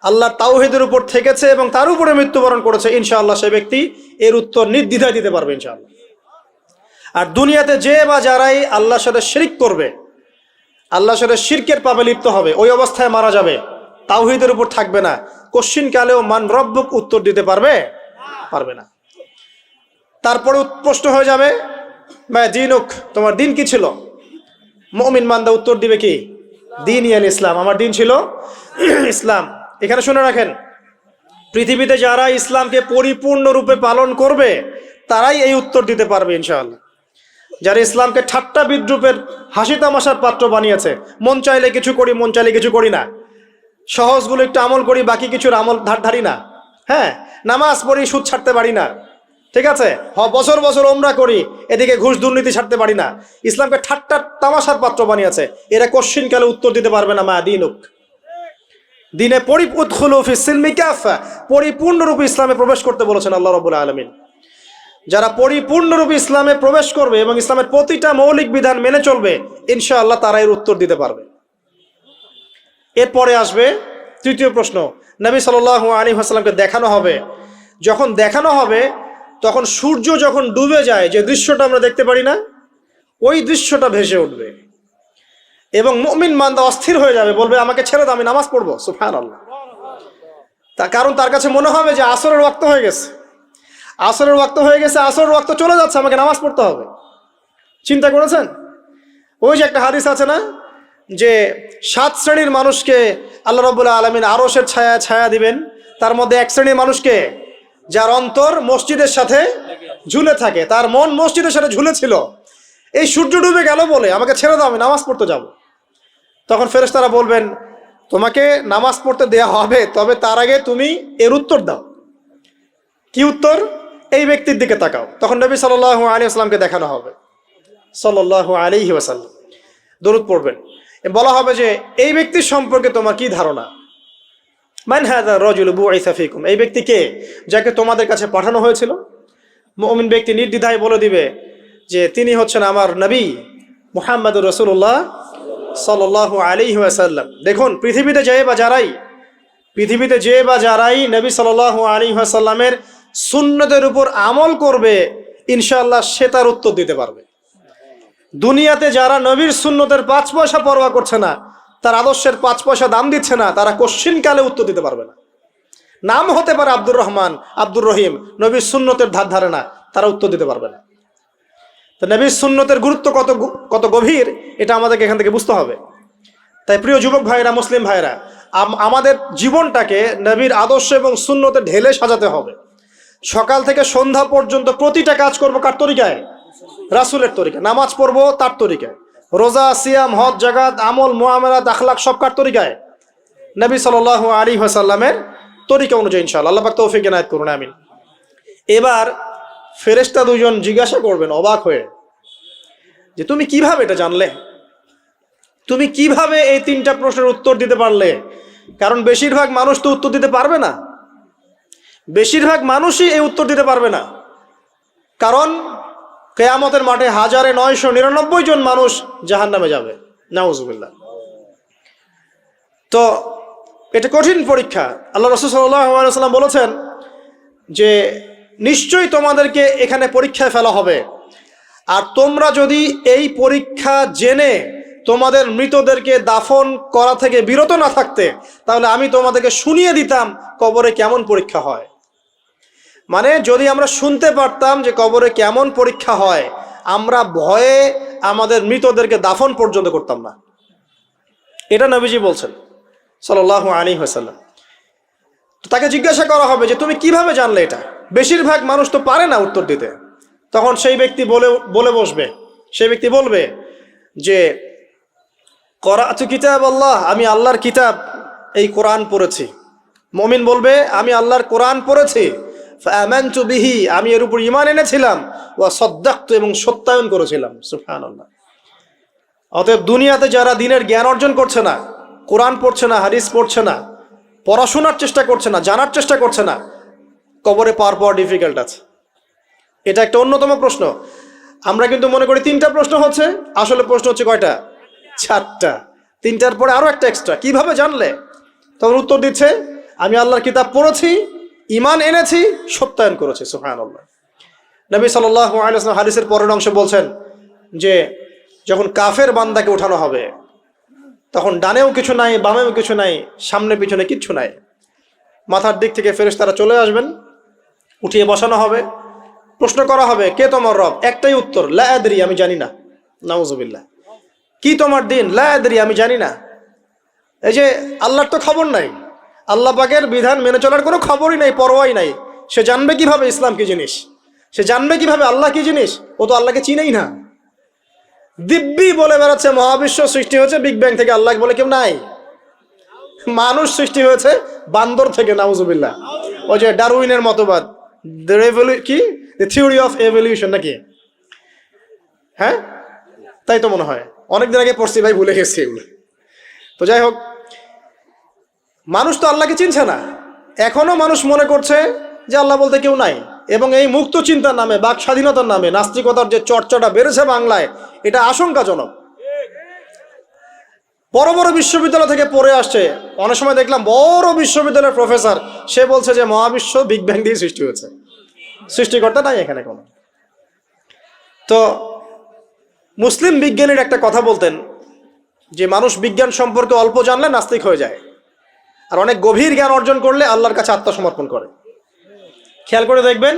আল্লাহর তাওহীদের উপর থেকেছে এবং তার উপরে মৃত্যুবরণ করেছে, ইনশাআল্লাহ সে ব্যক্তি এর উত্তর নির্দ্বিধায় দিতে পারবে ইনশাআল্লাহ। আর দুনিয়াতে যে বা যারাই আল্লাহর সাথে শিরিক করবে, আল্লাহর সাথে শিরকের পাপে লিপ্ত হবে, ওই অবস্থায় মারা যাবে, তাওহীদের উপর থাকবে না, কোশ্চিন কালেও মান রব্বুক উত্তর দিতে পারবে না। তারপরে প্রশ্ন হয়ে যাবে মা দিনুক, তোমার দিন কি ছিল? মুমিন বান্দা উত্তর দিবে কি, দিন ইয়াল ইসলাম, আমার দিন ছিল ইসলাম। এখানে শুনে রাখেন, পৃথিবীতে যারা ইসলামকে পরিপূর্ণরূপে পালন করবে তারাই এই উত্তর দিতে পারবে ইনশাআল্লাহ। যারা ইসলামকে ঠাট্টা বিদ্রুপের হাসি তামাশার পাত্র বানিয়েছে, মন চাইলে কিছু করি, মন চাইলে কিছু করি না, সহজগুলো একটু আমল করি, বাকি কিছুর আমল ধারি না, হ্যাঁ, নামাজ পড়ি, সুদ ছাড়তে পারি না, ঠিক আছে, বছর বছর ওমরা করি, এদিকে ঘুষ দুর্নীতি ছাড়তে পারি না, ইসলামকে ঠাট্টা তামাশার পাত্র বানিয়েছে, এরা কোশ্চিন কালে উত্তর দিতে পারবে না মা দিনুক, দিনে পরিপূর্ণরূপে ইসলামে প্রবেশ করতে বলেছেন আল্লাহ রাব্বুল আলামিন। যারা পরিপূর্ণরূপে ইসলামে প্রবেশ করবে এবং ইসলামের প্রতিটা মৌলিক বিধান মেনে চলবে, ইনশাআল্লাহ তারা এর উত্তর দিতে পারবে। এরপরে আসবে তৃতীয় প্রশ্ন, নবী সাল্লাল্লাহু আলাইহি ওয়াসাল্লামকে দেখানো হবে। যখন দেখানো হবে তখন সূর্য যখন ডুবে যায়, যে দৃশ্যটা আমরা দেখতে পারি না, ওই দৃশ্যটা ভেসে উঠবে এবং মুমিন বান্দা অস্থির হয়ে যাবে, বলবে আমাকে ছেড়ে দাও, আমি নামাজ পড়বো। সুবহানাল্লাহ। তার কারণ তার কাছে মনে হবে যে আসরের ওয়াক্ত হয়ে গেছে, আসরের ওয়াক্ত চলে যাচ্ছে, আমাকে নামাজ পড়তে হবে। চিন্তা করেছেন? ওই যে একটা হাদিস আছে না, যে 7 শ্রেণীর মানুষকে আল্লাহ রাব্বুল আলামিন আরশের ছায়া দিবেন, তার মধ্যে এক শ্রেণীর মানুষকে যার অন্তর মসজিদের সাথে ঝুলে থাকে, তার মন মসজিদের সাথে ঝুলেছিল, এই সূর্য ডুবে গেল বলে আমাকে ছেড়ে দাও, আমি নামাজ পড়তে যাব। তখন ফেরেশতারা বলবেন তোমাকে নামাজ পড়তে দেয়া হবে, তবে তার আগে তুমি এর উত্তর দাও। কি উত্তর? এই ব্যক্তির দিকে তাকাও। তখন নবী সাল্লাল্লাহু আলাইহি ওয়াসাল্লামকে দেখানো হবে, সাল্লাল্লাহু আলাইহি ওয়াসাল্লাম দরুদ পড়বেন। বলা হবে যে এই ব্যক্তির সম্পর্কে তোমার কি ধারণা? মান হাযা রাজুলু বুইসা ফীকুম, এই ব্যক্তি কে, যাকে তোমাদের কাছে পাঠানো হয়েছিল? মুমিন ব্যক্তি নির্দ্বিধায় বলে দিবে যে তিনি হচ্ছেন আমার নবী মুহাম্মদুর রাসূলুল্লাহ সাল্লাল্লাহু আলাইহি ওয়াসাল্লাম। দেখুন, পৃথিবীতে যে বা যারাই নবী সাল্লাল্লাহু আলাইহি ওয়াসাল্লামের সুন্নতের উপর আমল করবে, ইনশাআল্লাহ সে তার উত্তর দিতে পারবে। দুনিয়াতে যারা নবীর সুন্নতের 5 পয়সা পরোয়া করছে না, তার আদর্শের 5 পয়সা দাম দিচ্ছে না, তারা কোশ্চিন কালে উত্তর দিতে পারবে না। নাম হতে পারে আব্দুর রহমান, আব্দুর রহিম, নবীর সুন্নতের ধার ধারে না, তারা উত্তর দিতে পারবে না। তো নবীর সুন্নতের গুরুত্ব কত গভীর, এটা আমাদেরকে এখান থেকে বুঝতে হবে। তাই প্রিয় যুবক ভাইরা, মুসলিম ভাইরা, আমাদের জীবনটাকে নবীর আদর্শ এবং সুন্নতে ঢেলে সাজাতে হবে। সকাল থেকে সন্ধ্যা পর্যন্ত প্রতিটা কাজ করবো কার তরিকায়? রাসূলের তরিকায়। নামাজ পড়বো তার তরিকায়, রোজা, সিয়াম, হজ, জাকাত, আমল, মুআমালাত, আখলাক সব কার তরিকায়? নবী সাল্লাল্লাহু আলাইহি ওয়াসাল্লামের তরিকা অনুযায়ী ইনশাআল্লাহ। আল্লাহ পাক তৌফিক এনায়েত করুন, আমিন। এবার ফেরেশতা দুজন জিজ্ঞাসা করবেন অবাক হয়ে যে তুমি কিভাবে এটা জানলে, তুমি কিভাবে এই 3টা প্রশ্নের উত্তর দিতে পারলে? কারণ বেশিরভাগ মানুষ তো উত্তর দিতে পারবে না, বেশিরভাগ মানুষই এই উত্তর দিতে পারবে না। কারণ কিয়ামতের মাঠে 1999 জন মানুষ জাহান্নামে যাবে, নাউজুবিল্লাহ। তো এটা কঠিন পরীক্ষা। আল্লাহ রাসূল সাল্লাল্লাহু আলাইহি ওয়াসাল্লাম বলেছেন যে নিশ্চয়ই তোমাদেরকে এখানে পরীক্ষায় ফেলা হবে, আর তোমরা যদি এই পরীক্ষা জেনে তোমাদের মৃতদেরকে দাফন করা থেকে বিরত না থাকতে, তাহলে আমি তোমাদেরকে শুনিয়ে দিতাম কবরে কেমন পরীক্ষা হয়। মানে যদি আমরা শুনতে পারতাম যে কবরে কেমন পরীক্ষা হয়, আমরা ভয়ে আমাদের মৃতদেরকে দাফন পর্যন্ত করতাম না। এটা নবীজি বলছেন। সাল্লাল্লাহু আলাইহি ওয়াসাল্লাম। তো তাকে জিজ্ঞাসা করা হবে যে তুমি কিভাবে জানলে এটা? বেশিরভাগ মানুষ তো পারে না উত্তর দিতে। তখন সেই ব্যক্তি বলে বসবে, সেই ব্যক্তি বলবে যে করাতু কিতাব আল্লাহ, আমি আল্লাহর কিতাব এই কোরআন পড়েছি। মুমিন বলবে আমি আল্লাহর কোরআন পড়েছি, ফাআমানতু বিহি, আমি এর উপর ঈমান এনেছিলাম, ওয়া সাদ্দাকতু, এবং সত্যায়ন করেছিলাম। সুবহানাল্লাহ। অতএব দুনিয়াতে যারা দিনের জ্ঞান অর্জন করছে না, কোরআন পড়ছে না, হাদিস পড়ছে না, পড়াশোনার চেষ্টা করছে না, জানার চেষ্টা করছে না, কবরে পাওয়ার ডিফিকাল্ট আছে। এটা একটা অন্যতম প্রশ্ন। আমরা কিন্তু মনে করি 3টা প্রশ্ন হচ্ছে, আসলে প্রশ্ন হচ্ছে কয়টা? 4টা। 3টার পরে আরো একটা এক্সট্রা। কিভাবে জানলে? তখন উত্তর দিচ্ছে আমি আল্লাহর কিতাব পড়েছি, ঈমান এনেছি, সত্যায়ন করেছি। সুবহানাল্লাহ। নবী সাল্লাল্লাহু আলাইহি ওয়াসাল্লাম হাদিসের পরের অংশে বলছেন যে যখন কাফের বান্দাকে উঠানো হবে, তখন ডানেও কিছু নাই, বামেও কিছু নাই, সামনে পিছনে কিচ্ছু নাই। মাথার দিক থেকে ফেরেশতারা চলে আসবেন, উঠিয়ে বসানো হবে, প্রশ্ন করা হবে কে তোমার রব? একটাই উত্তর, লা আদরি, আমি জানি না। নাউজুবিল্লাহ। কি তোমার দিন? লা আদরি, আমি জানি না। এই যে আল্লাহর তো খবর নাই, আল্লাহ পাকের বিধান মেনে চলার কোনো খবরই নাই, পরোয়াই নাই। সে জানবে কিভাবে ইসলাম কি জিনিস? সে জানবে কিভাবে আল্লাহ কি জিনিস? ও তো আল্লাহকে চিনেই না। দিব্যি বলে বেড়াচ্ছে মহাবিশ্ব সৃষ্টি হয়েছে বিগ ব্যাং থেকে, আল্লাহ বলে কেউ নাই। মানুষ সৃষ্টি হয়েছে বান্দর থেকে। নাউজুবিল্লাহ। ওই যে ডারউইনের মতবাদ, কি থিওরি অফ এভলিউশন নাকি? হ্যাঁ, তাই তো মনে হয়। অনেকদিন আগে পড়ছি ভাই, ভুলে গেছি এগুলো। তো যাই হোক, মানুষ তো আল্লাহকে চিনছে না। এখনো মানুষ মনে করছে যে আল্লাহ বলতে কেউ নাই। এবং এই মুক্ত চিন্তার নামে, বাক স্বাধীনতার নামে নাস্তিকতার যে চর্চাটা বেড়েছে বাংলায়, এটা আশঙ্কাজনক। বড় বড় বিশ্ববিদ্যালয় থেকে পড়ে আসছে। অনেক সময় দেখলাম বড় বিশ্ববিদ্যালয়ের প্রফেসর, সে বলছে যে মহাবিশ্ব বিগ ব্যাং দিয়ে সৃষ্টি হয়েছে, সৃষ্টিকর্তা নাই এখানে কোনো। তো মুসলিম বিজ্ঞানীর একটা কথা বলতেন যে মানুষ বিজ্ঞান সম্পর্কে অল্প জানলে নাস্তিক হয়ে যায়, আর অনেক গভীর জ্ঞান অর্জন করলে আল্লাহর কাছে আত্মসমর্পণ করে। খেয়াল করে দেখবেন,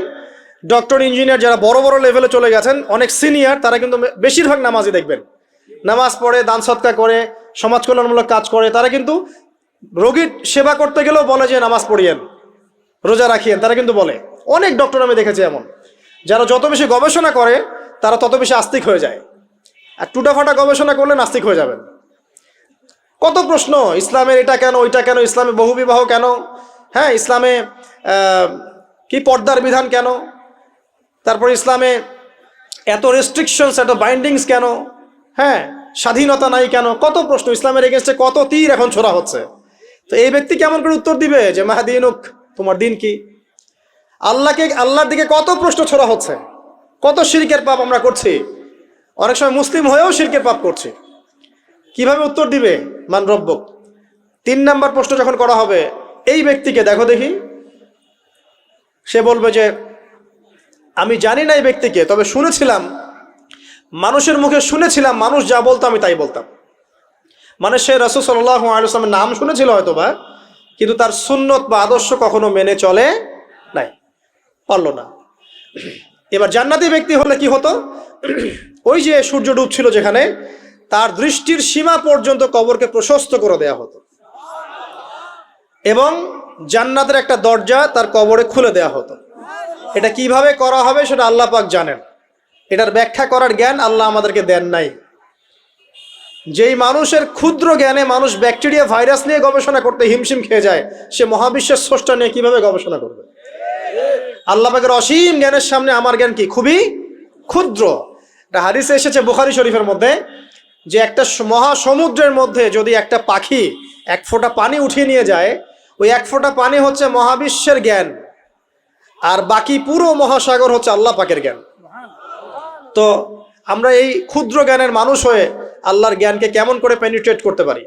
ডক্টর, ইঞ্জিনিয়ার যারা বড় বড় লেভেলে চলে গেছেন, অনেক সিনিয়র, তারা কিন্তু বেশিরভাগ নামাজি দেখবেন, নামাজ পড়ে, দান সৎকা করে, সমাজ কল্যাণমূলক কাজ করে। তারা কিন্তু রোগীর সেবা করতে গেলেও বলে যে নামাজ পড়িয়েন, রোজা রাখিয়েন, তারা কিন্তু বলে। অনেক ডক্টর আমি দেখেছি এমন, যারা যত বেশি গবেষণা করে তারা তত বেশি আস্তিক হয়ে যায়। আর টুটাফাটা গবেষণা করলে নাস্তিক হয়ে যাবেন। কত প্রশ্ন, ইসলামের এটা কেন, ওইটা কেন, ইসলামে বহুবিবাহ কেন, হ্যাঁ, ইসলামে কি পর্দার বিধান কেন, তারপর ইসলামে এত রেস্ট্রিকশনস, এত বাইন্ডিংস কেন, হ্যাঁ, স্বাধীনতা নাই কেন, কত প্রশ্ন। ইসলামের এগেনস্টে কত তীর এখন ছোড়া হচ্ছে। তো এই ব্যক্তি কেমন করে উত্তর দিবে যে মাহদিনুক, তোমার দিন কি? আল্লাহর দিকে কত প্রশ্ন ছোড়া হচ্ছে, কত শিরকের পাপ আমরা করছি, অনেক সময় মুসলিম হয়েও শিরকের পাপ করছি। কিভাবে উত্তর দিবে মান রব্বুক? 3 নাম্বার প্রশ্ন যখন করা হবে, এই ব্যক্তিকে দেখো দেখি, সে বলবে যে আমি জানি না এই ব্যক্তিকে, তবে শুনেছিলাম, মানুষের মুখে শুনেছিলাম, মানুষ যা বলতো আমি তাই বলতাম। মানে সে রাসূল সাল্লাল্লাহু আলাইহি ওয়াসাল্লামের নাম শুনেছিল হয়তোবা, কিন্তু তার সুন্নত বা আদর্শ কখনো মেনে চলে নাই, পারলো না। এবার জান্নাতি ব্যক্তি হলে কি হতো? ওই যে সূর্য ডুবছিল যেখানে, তার দৃষ্টির সীমা পর্যন্ত কবরকে প্রশস্ত করে দেয়া হতো, এবং জান্নাতের একটা দরজা তার কবরে খুলে দেয়া হতো। এটা কিভাবে করা হবে সেটা আল্লাহ পাক জানেন। এটার ব্যাখ্যা করার জ্ঞান আল্লাহ আমাদেরকে দেন নাই। যেই মানুষের ক্ষুদ্র জ্ঞানে মানুষ ব্যাকটেরিয়া, ভাইরাস নিয়ে গবেষণা করতে হিমশিম খেয়ে যায়, সে মহাবিশ্বের স্রষ্টা নিয়ে কিভাবে গবেষণা করবে? আল্লাহ পাকের অসীম জ্ঞানের সামনে আমার জ্ঞান কি? খুবই ক্ষুদ্র। একটা হাদিসে এসেছে বুখারী শরীফের মধ্যে, যে একটা মহাসমুদ্রের মধ্যে যদি একটা পাখি 1 ফোঁটা পানি উঠিয়ে নিয়ে যায়, ওই 1 ফোঁটা পানি হচ্ছে মহাবিশ্বের জ্ঞান, আর বাকি পুরো মহাসাগর হচ্ছে আল্লাহ পাকের জ্ঞান। তো আমরা এই ক্ষুদ্র জ্ঞানের মানুষ হয়ে আল্লাহর জ্ঞানকে কেমন করে পেনিট্রেট করতে পারি?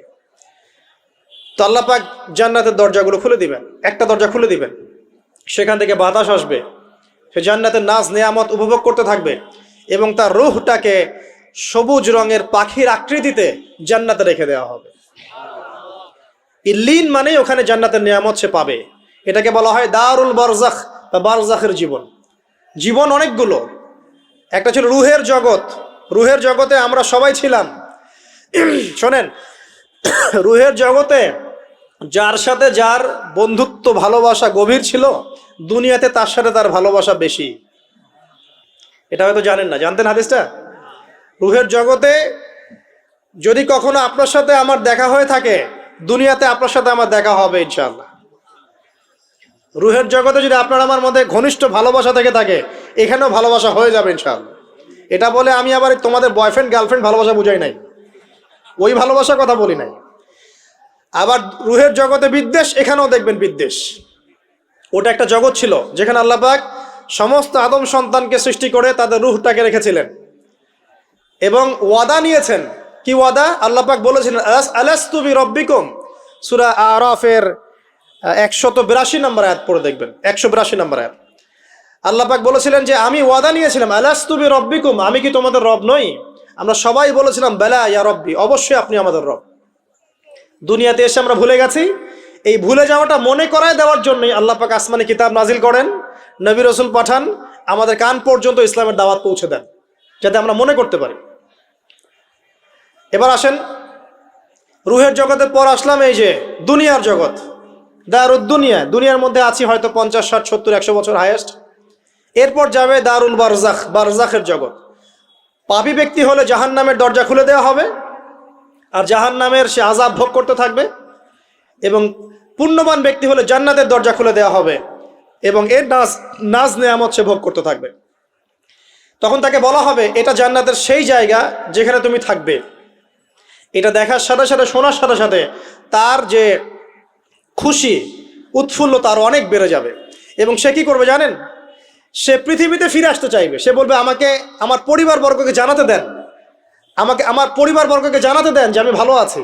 তো আল্লাহ পাক জান্নাতের দরজাগুলো খুলে দিবেন, একটা দরজা খুলে দিবেন, সেখান থেকে বাতাস আসবে, সে জান্নাতের নাজ নেয়ামত উপভোগ করতে থাকবে, এবং তার রূহটাকে সবুজ রঙের পাখির আকৃতিতে জান্নাতে রেখে দেওয়া হবে। ইল্লিন মানেই ওখানে জান্নাতের নিয়ামত সে পাবে। এটাকে বলা হয় দারুল বারজাখ বা বারজাখের জীবন। জীবন অনেকগুলো, একটা ছিল রুহের জগৎ। রুহের জগতে আমরা সবাই ছিলাম। শোনেন, রুহের জগতে যার সাথে যার বন্ধুত্ব ভালোবাসা গভীর ছিল, দুনিয়াতে তার সাথে তার ভালোবাসা বেশি। এটা হয়তো জানেন না, জানতেন হাদিসটা? রুহের জগতে যদি কখনো আপনার সাথে আমার দেখা হয়ে থাকে, দুনিয়াতে আপনার সাথে আমার দেখা হবে ইনশাআল্লাহ। রুহের জগতে যদি আপনার আমার মধ্যে ঘনিষ্ঠ ভালোবাসা থেকে থাকে, এখানেও ভালোবাসা হয়ে যাবে ইনশাআল্লাহ। এটা বলে আমি আবার তোমাদের বয়ফ্রেন্ড গার্লফ্রেন্ড ভালোবাসা বুঝাই নাই, ওই ভালোবাসার কথা বলি নাই। আবার রুহের জগতে বিদ্বেষ, এখানেও দেখবেন বিদ্বেষ। ওটা একটা জগৎ ছিল যেখানে আল্লাহ পাক সমস্ত আদম সন্তানকে সৃষ্টি করে তাদের রুহটাকে রেখেছিলেন এবং ওয়াদা নিয়েছেন। কি ওয়াদা? আল্লাহ পাক বলেছিলেন আলাস্তু বিরব্বিকুম, সূরা আরাফের 182 নম্বর আয়াত পড়ে দেখবেন, 182 নম্বর আয়াত। আল্লাহ পাক বলেছিলেন যে আমি ওয়াদা নিয়েছিলাম, আলাস্তু বিরব্বিকুম, আমি কি তোমাদের রব নই? আমরা সবাই বলেছিলাম বেলা ইয়া রব্বি, অবশ্যই আপনি আমাদের রব। দুনিয়াতে এসে আমরা ভুলে গেছি। এই ভুলে যাওয়াটা মনে করায় দেওয়ার জন্যই আল্লাহ পাক আসমানে কিতাব নাজিল করেন, নবী রাসূল পাঠান, আমাদের কান পর্যন্ত ইসলামের দাওয়াত পৌঁছে দেন, যাতে আমরা মনে করতে পারি। এবার আসেন রুহের জগতের পর আসলাম এই যে দুনিয়ার জগৎ, দারুদ দুনিয়া। দুনিয়ার মধ্যে আছি হয়তো 50, 60, 70, 100 বছর হাইয়েস্ট। এরপর যাবে দারুল বারজাখ, বারজাখের জগৎ। পাপী ব্যক্তি হলে জাহান্নামের দরজা খুলে দেওয়া হবে আর জাহান্নামের সে আযাব ভোগ করতে থাকবে, এবং পুণ্যবান ব্যক্তি হলে জান্নাতের দরজা খুলে দেওয়া হবে এবং এর নাজ নেয়ামত সে ভোগ করতে থাকবে। তখন তাকে বলা হবে এটা জান্নাতের সেই জায়গা যেখানে তুমি থাকবে। এটা দেখার সাথে সাথে, শোনার সাথে সাথে তার যে খুশি উৎফুল্লতা আরো অনেক বেড়ে যাবে। এবং সে কি করবে জানেন? সে পৃথিবীতে ফিরে আসতে চাইবে। সে বলবে আমাকে আমার পরিবারবর্গকে জানাতে দেন, আমাকে আমার পরিবারবর্গকে জানাতে দেন যে আমি ভালো আছি।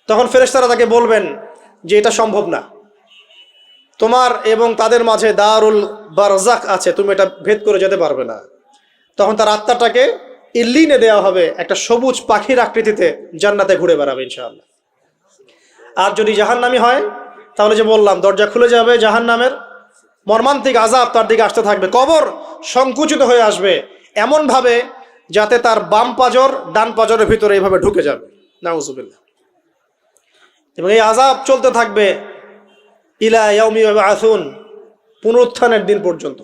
তখন ফেরেশতারা তাকে বলবেন যে এটা সম্ভব না, তোমার এবং তাদের মাঝে দারুল বারজাখ আছে, তুমি এটা ভেদ করে যেতে পারবে না। তখন তার আত্মাটাকে ইল্লিনে দেওয়া হবে, একটা সবুজ পাখির আকৃতিতে জান্নাতে ঘুরে বেড়াবে ইনশাআল্লাহ। আর যদি জাহান্নামী হয় তাহলে যে বললাম দরজা খুলে যাবে, জাহান্নামের মর্মান্তিক আযাব তার দিকে আসতে থাকবে। কবর সংকুচিত হয়ে আসবে এমনভাবে যাতে তার বাম পাজর ডান পাজরের ভিতরে এইভাবে ঢুকে যাবে, নাউযুবিল্লাহ। এবং এই আযাব চলতে থাকবে ইলা ইয়াউমি ইউবআসুন, পুনরুত্থানের দিন পর্যন্ত।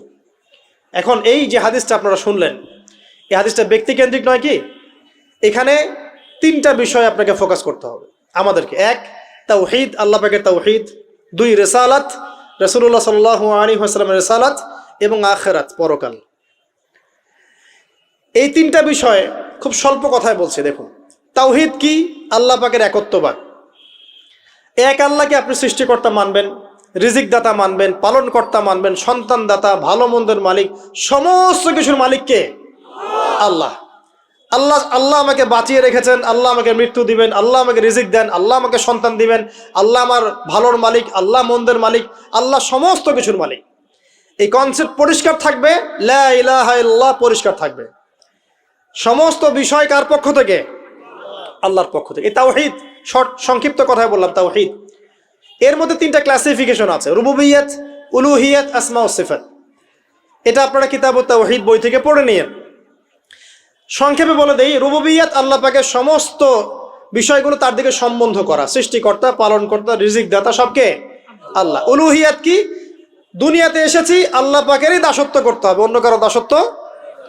এখন এই যে হাদিসটা আপনারা শুনলেন, এই হাদিসটা ব্যক্তিকেন্দ্রিক নয় কি? এখানে তিনটা বিষয় আপনাকে ফোকাস করতে হবে আমাদেরকে। এক, তাওহীদ, আল্লাহ পাকের তাওহীদ। দুই, রিসালাত, রাসূলুল্লাহ সাল্লাল্লাহু আলাইহি ওয়াসাল্লামের রিসালাত। এবং আখিরাত, পরকাল। এই তিনটা বিষয় খুব স্বল্প কথায় বলছে। দেখুন, তাওহীদ কি? আল্লাহ পাকের একত্ববাদ। এক আল্লাহকে আপনি সৃষ্টিকর্তা মানবেন, রিজিক দাতা মানবেন, পালন কর্তা মানবেন, সন্তান দাতা, ভালো মন্দের মালিক, সমস্ত কিছুর মালিক কে? আল্লাহ। আল্লাহ আল্লাহ আমাকে বাঁচিয়ে রেখেছেন, আল্লাহ আমাকে মৃত্যু দিবেন, আল্লাহ আমাকে রিজিক দেন, আল্লাহ আমাকে সন্তান দিবেন, আল্লাহ আমার ভালোর মালিক, আল্লাহ মন্দের মালিক, আল্লাহ সমস্ত কিছুর মালিক। এই কনসেপ্ট পরিষ্কার থাকবে, লা ইলাহা ইল্লাল্লাহ পরিষ্কার থাকবে। সমস্ত বিষয় কার পক্ষ থেকে? আল্লাহর পক্ষ থেকে। এই তাওহীদ, শর্ট সংক্ষিপ্ত কথায় বললাম তাওহীদ। এর মধ্যে তিনটা ক্লাসিফিকেশন আছে, রুবুবিয়্যাত, উলুহিয়্যাত, আসমা ও সিফাত। এটা আপনারা কিতাবুত তাওহীদ বই থেকে পড়ে নিন। সংক্ষেপে বলে দেই, রুবুবিয়্যাত আল্লাহ পাকের সমস্ত বিষয়গুলো তার দিকে সম্বন্ধ করা, সৃষ্টিকর্তা, পালনকর্তা, রিজিক দাতা সবকে আল্লাহ। উলুহিয়্যাত কি? দুনিয়াতে এসেছি আল্লাহ পাকেরই দাসত্ব করতে হবে, অন্য কারো দাসত্ব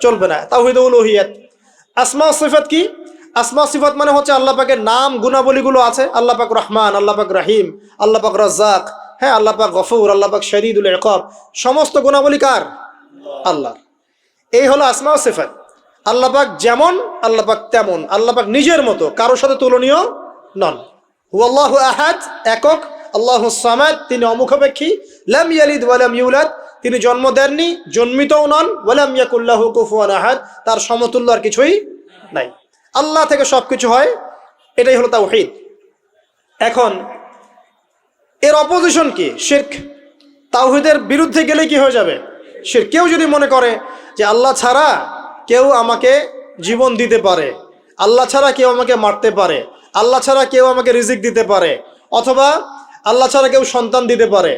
চলবে না, তাওহীদ উলুহিয়্যাত। আসমা ও সিফাত কি? আসমা সিফাত মানে হচ্ছে আল্লাহ পাকের নাম গুণাবলীগুলো আছে। আল্লাহ পাক রহমান, আল্লাহ পাক রহিম, আল্লাহ পাক রাজ্জাক, হ্যাঁ, আল্লাহ পাক গফুর, আল্লাহ পাক শদীদুল ইকাব। সমস্ত গুণাবলী কার? আল্লাহর। এই হলো আসমা ও সিফাত। আল্লাহ পাক যেমন, আল্লাহ পাক তেমন, আল্লাহ পাক নিজের মতো, কারোর সাথে তুলনীয় নন। হুয়াল্লাহু আহাদ, একক। আল্লাহুস সামাদ, তিনি অমুখাপেক্ষী। লাম ইয়ালিদ ওয়া লাম ইউলাদ, তিনি জন্ম দেননি, জন্মিতও নন। ওয়া লাম ইয়াকুল লাহু কুফুয়ান আহাদ, তার সমতুল্য আর কিছুই নাই। আল্লাহ থেকে সবকিছু হয়, এটাই হলো তাওহীদ। এখন এর অপোজিশন কি? শিরক। তাওহীদের বিরুদ্ধে গেলে কি হয়ে যাবে? শিরক। কেউ যদি মনে করে যে আল্লাহ ছাড়া কেউ আমাকে জীবন দিতে পারে, আল্লাহ ছাড়া কেউ আমাকে মারতে পারে, আল্লাহ ছাড়া কেউ আমাকে রিজিক দিতে পারে, অথবা আল্লাহ ছাড়া কেউ সন্তান দিতে পারে,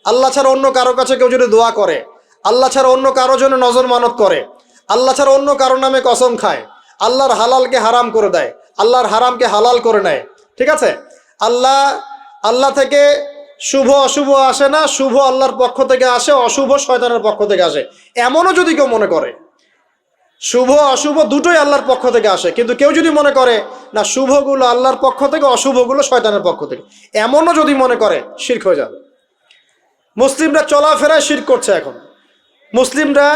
আল্লাহ ছাড়া অন্য কারো কাছে কেউ যদি দোয়া করে, আল্লাহ ছাড়া অন্য কারো জন্য নজর মানত করে, আল্লাহ ছাড়া অন্য কারো নামে কসম খায়, আল্লাহর হালালকে হারাম করে দেয়, আল্লাহর হারামকে হালাল করে নেয়, ঠিক আছে, আল্লাহ আল্লাহ থেকে শুভ অশুভ আসে না, শুভ আল্লাহর পক্ষ থেকে আসে, অশুভ শয়তানের পক্ষ থেকে আসে, এমনও যদি কেউ মনে করে। শুভ অশুভ দুটোই আল্লাহর পক্ষ থেকে আসে, কিন্তু কেউ যদি মনে করে না শুভগুলো আল্লাহর পক্ষ থেকে, অশুভগুলো শয়তানের পক্ষ থেকে, এমনও যদি মনে করে, শিরক হয়ে যাবে। মুসলিমরা চলাফেরায় শিরক করছে এখন। মুসলিমরা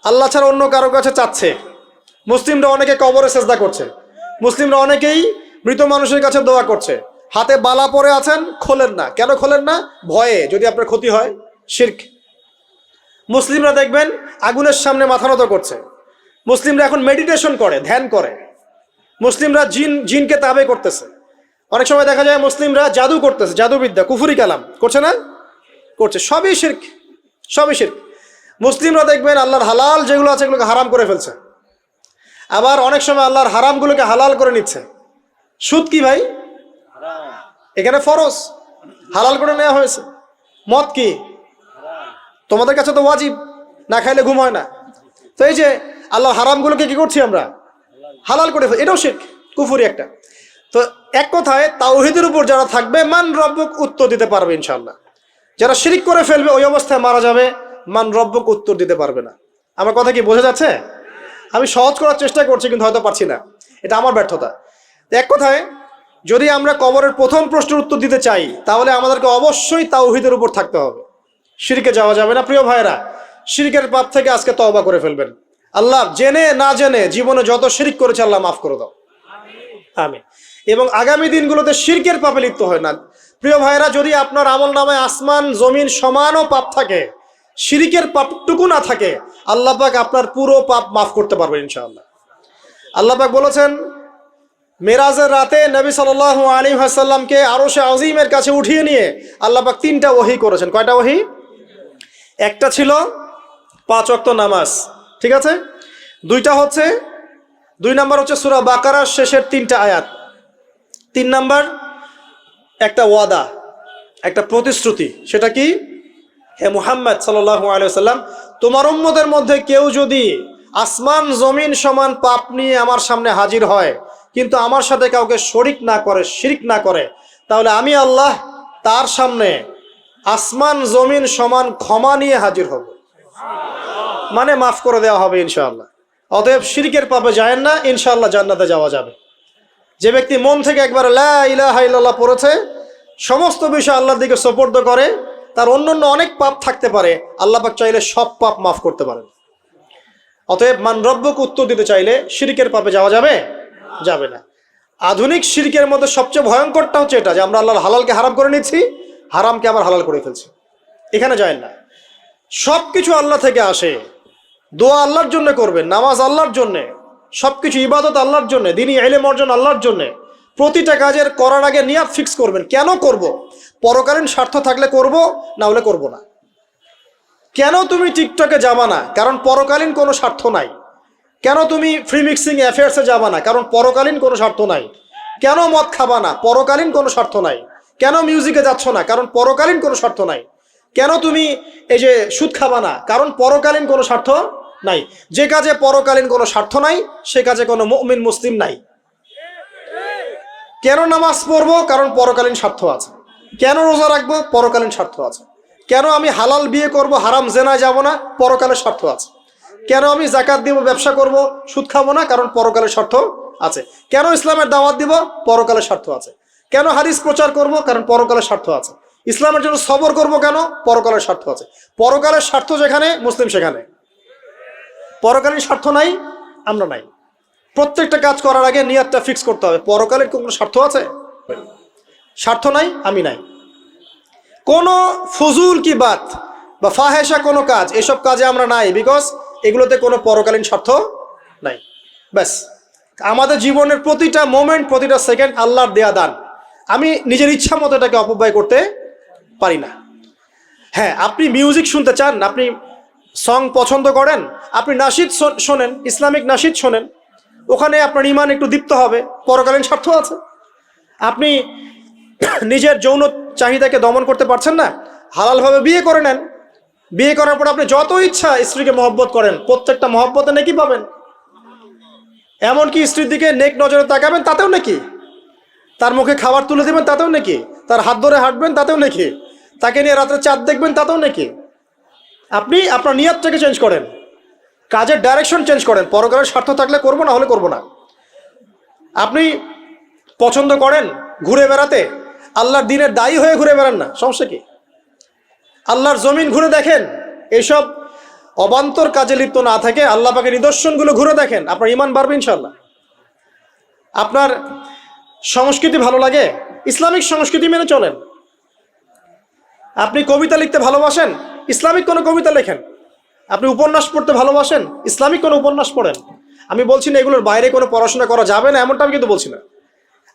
আল্লাহ ছাড়া অন্য কারো কাছে চাচ্ছে। মুসলিমরা অনেকে কবরে সেজদা করছে। মুসলিমরা অনেকেই মৃত মানুষের কাছে দোয়া করছে। হাতে বালা পরে আছেন, খোলেন না। কেন খোলেন না? ভয়ে যদি আপনার ক্ষতি হয়, শিরক। মুসলিমরা দেখবেন আগুনের সামনে মাথা নত করছে। মুসলিমরা এখন মেডিটেশন করে, ধ্যান করে। মুসলিমরা জিনকে তাবে করতেছে। অনেক সময় দেখা যায় মুসলিমরা জাদু করতেছে, জাদুবিদ্যা, কুফরি কালাম করছে না? করছে। সবই শিরক, সবই শিরক। মুসলিমরা দেখবেন আল্লাহর হালাল যেগুলো আছে এগুলোকে হারাম করে ফেলছে। আবার অনেক সময় আল্লাহর হারামগুলোকে হালাল করে নিচ্ছে। সুদ কি ভাই? এখানে ফরজ, হালাল করে নেওয়া হয়েছে। মদ কি? তোমাদের কাছে তো ওয়াজিব, না খাইলে ঘুম হয় না। তো এই যে আল্লাহর হারামগুলোকে কি করছি আমরা? হালাল করে ফেলছি। এটাও শিরক, কুফরি একটা। তো এক কথায় তাওহীদের উপর যারা থাকবে, মান রব্বুক উত্তর দিতে পারবে ইনশাআল্লাহ। যারা শিরক করে ফেলবে ওই অবস্থায় মারা যাবে, মান রব্বুক উত্তর দিতে পারবে না। আমার কথা কি বোঝা যাচ্ছে? আমি সহজ করার চেষ্টা করছি, কিন্তু হয়তো পারছি না, এটা আমার ব্যর্থতা। এক কথায় যদি আমরা কবরের প্রথম প্রশ্নের উত্তর দিতে চাই, তাহলে আমাদেরকে অবশ্যই তাওহীদের উপর থাকতে হবে। শিরকে যাওয়া যাবে না। প্রিয় ভাইরা, শিরকের পাপ থেকে আজকে তওবা করে ফেলবেন। আল্লাহ জেনে না জেনে জীবনে যত শিরক করেছে আল্লাহ মাফ করে দাও, আমিন। এবং আগামী দিনগুলোতে শিরকের পাপে লিপ্ত হয় না। প্রিয় ভাইরা, যদি আপনার আমল নামায় আসমান জমিন সমানও পাপ থাকে, শিরকের পাপটুকু না থাকে, আল্লাহ পাক আপনার পুরো পাপ মাফ করতে পারবেন ইনশাআল্লাহ। আল্লাহ পাক বলেছেন, মেরাজের রাতে নবী সাল্লাল্লাহু আলাইহি ওয়াসাল্লামকে আরশে আজিমের কাছে উঠিয়ে নিয়ে আল্লাহ পাক 3টা ওহী করেছেন। কয়টা ওহী? একটা ছিল 5 ওয়াক্ত নামাজ, ঠিক আছে। 2 নাম্বার হচ্ছে সূরা বাকারার শেষের 3টা আয়াত। 3 নাম্বার একটা ওয়াদা, একটা প্রতিশ্রুতি। সেটা কি? হে মুহাম্মদ সাল্লাল্লাহু আলাইহি ওয়াসাল্লাম, তোমার উম্মতের মধ্যে কেউ যদি আসমান জমিন সমান পাপ নিয়ে আমার সামনে হাজির হয়, কিন্তু আমার সাথে কাউকে শরিক না করে, শিরক না করে, তাহলে আমি আল্লাহ তার সামনে আসমান জমিন সমান ক্ষমা নিয়ে হাজির হব, মানে মাফ করে দেওয়া হবে ইনশাআল্লাহ। অতএব শিরকের পাপে যায়েন না, ইনশাআল্লাহ জান্নাতে যাওয়া যাবে। যে ব্যক্তি মন থেকে একবার লা ইলাহা ইল্লাল্লাহ পড়েছে, সমস্ত বিষয় আল্লাহর দিকে সুপর্দ করে, তার অন্যান্য অনেক পাপ থাকতে পারে, আল্লাহ পাক চাইলে সব পাপ মাফ করতে পারেন। অতএব মান রব্বুক উত্তর দিতে চাইলে শিরকের পাপে যাওয়া যাবে? যাবে না। আধুনিক শিরকের মধ্যে সবচেয়ে ভয়ঙ্করটা হচ্ছে এটা, যে আমরা আল্লাহর হালালকে হারাম করে নিচ্ছি, হারামকে আবার হালাল করে ফেলছি। এখানে যায় না। সব কিছু আল্লাহ থেকে আসে। দোয়া আল্লাহর জন্য করবেন, নামাজ আল্লাহর জন্যে, সবকিছু ইবাদত আল্লাহর জন্য, দ্বীনি ইলম অর্জন আল্লাহর জন্য। প্রতিটা কাজের করার আগে নিয়াত ফিক্স করবেন, কেন করব? পরকালীন স্বার্থ থাকলে করব, না হলে করব না। কেন তুমি টিকটকে যাবা না? কারণ পরকালীন কোনো স্বার্থ নাই। কেন তুমি ফ্রি মিক্সিং অ্যাফেয়ার্সে যাবা না? কারণ পরকালীন কোনো স্বার্থ নাই। কেন মদ খাবা না? পরকালীন কোনো স্বার্থ নাই। কেন মিউজিকে যাচ্ছ না? কারণ পরকালীন কোনো স্বার্থ নাই। কেন তুমি এই যে সুদ খাবা না? কারণ পরকালীন কোনো স্বার্থ নাই। যে কাজে পরকালীন কোনো স্বার্থ নাই, সে কাজে কোনো মুমিন মুসলিম নাই। কেন নামাজ পড়বো? কারণ পরকালীন স্বার্থ আছে। কেন রোজা রাখবো? পরকালীন স্বার্থ আছে। কেন আমি হালাল বিয়ে করব, হারাম জেনায় যাব না? পরকালের স্বার্থ আছে। কেন আমি যাকাত দিব, ব্যবসা করব, সুদ খাবো না? কারণ পরকালের স্বার্থ আছে। কেন ইসলামের দাওয়াত দিব? পরকালের স্বার্থ আছে। কেন হাদিস প্রচার করব? কারণ পরকালের স্বার্থ আছে। ইসলামের জন্য সবর করব কেন? পরকালের স্বার্থ আছে। পরকালের স্বার্থ যেখানে, মুসলিম সেখানে। পরকালীন স্বার্থ নাই, আমরা নাই। প্রত্যেকটা কাজ করার আগে নিয়াতটা ফিক্স করতে হবে, পরকালের কোনো স্বার্থ আছে? স্বার্থ নাই, আমি নাই। কোনো ফজুল কি বাত বা ফাহেসা কোনো কাজ, এসব কাজে আমরা নাই, বিকজ এগুলোতে কোনো পরকালীন স্বার্থ নাই। ব্যাস, আমাদের জীবনের প্রতিটা মোমেন্ট, প্রতিটা সেকেন্ড আল্লাহর দেয়া দান। আমি নিজের ইচ্ছা মতো এটাকে অপব্যয় করতে পারি না। হ্যাঁ, আপনি মিউজিক শুনতে চান, আপনি সং পছন্দ করেন, আপনি নাশিদ শোনেন, ইসলামিক নাশিদ শোনেন, ওখানে আপনার ইমান একটু দীপ্ত হবে, পরকালীন স্বার্থ আছে। আপনি নিজের যৌন চাহিদাকে দমন করতে পারছেন না, হালালভাবে বিয়ে করে নেন। বিয়ে করার পর আপনি যত ইচ্ছা স্ত্রীকে মহব্বত করেন, প্রত্যেকটা মহব্বতে নেকি পাবেন। এমনকি স্ত্রীর দিকে নেক নজরে তাকাবেন, তাতেও নাকি। তার মুখে খাবার তুলে দেবেন তাতেও নাকি, তার হাত ধরে হাঁটবেন তাতেও নাকি, তাকে নিয়ে রাত্রে চাঁদ দেখবেন তাতেও নাকি। আপনি আপনার নিয়তটাকে চেঞ্জ করেন, কাজের ডাইরেকশন চেঞ্জ করেন। পরকালের স্বার্থ থাকলে করবো, না হলে করবো না। আপনি পছন্দ করেন ঘুরে বেড়াতে, আল্লাহর দিনের দায়ী হয়ে ঘুরে বেড়ান না, সমস্যা কি? আল্লাহর জমিন ঘুরে দেখেন, এইসব অবান্তর কাজে লিপ্ত না থাকে আল্লাহ পাকের নিদর্শনগুলো ঘুরে দেখেন, আপনার ঈমান বাড়বে ইনশাআল্লাহ। আপনার সংস্কৃতি ভালো লাগে, ইসলামিক সংস্কৃতি মেনে চলেন। আপনি কবিতা লিখতে ভালোবাসেন, ইসলামিক কোনো কবিতা লেখেন। আপনি উপন্যাস পড়তে ভালোবাসেন, ইসলামিক কোনো উপন্যাস পড়েন। আমি বলছি না এগুলোর বাইরে কোনো পড়াশোনা করা যাবে না, এমনটা আমি কিন্তু বলছি না।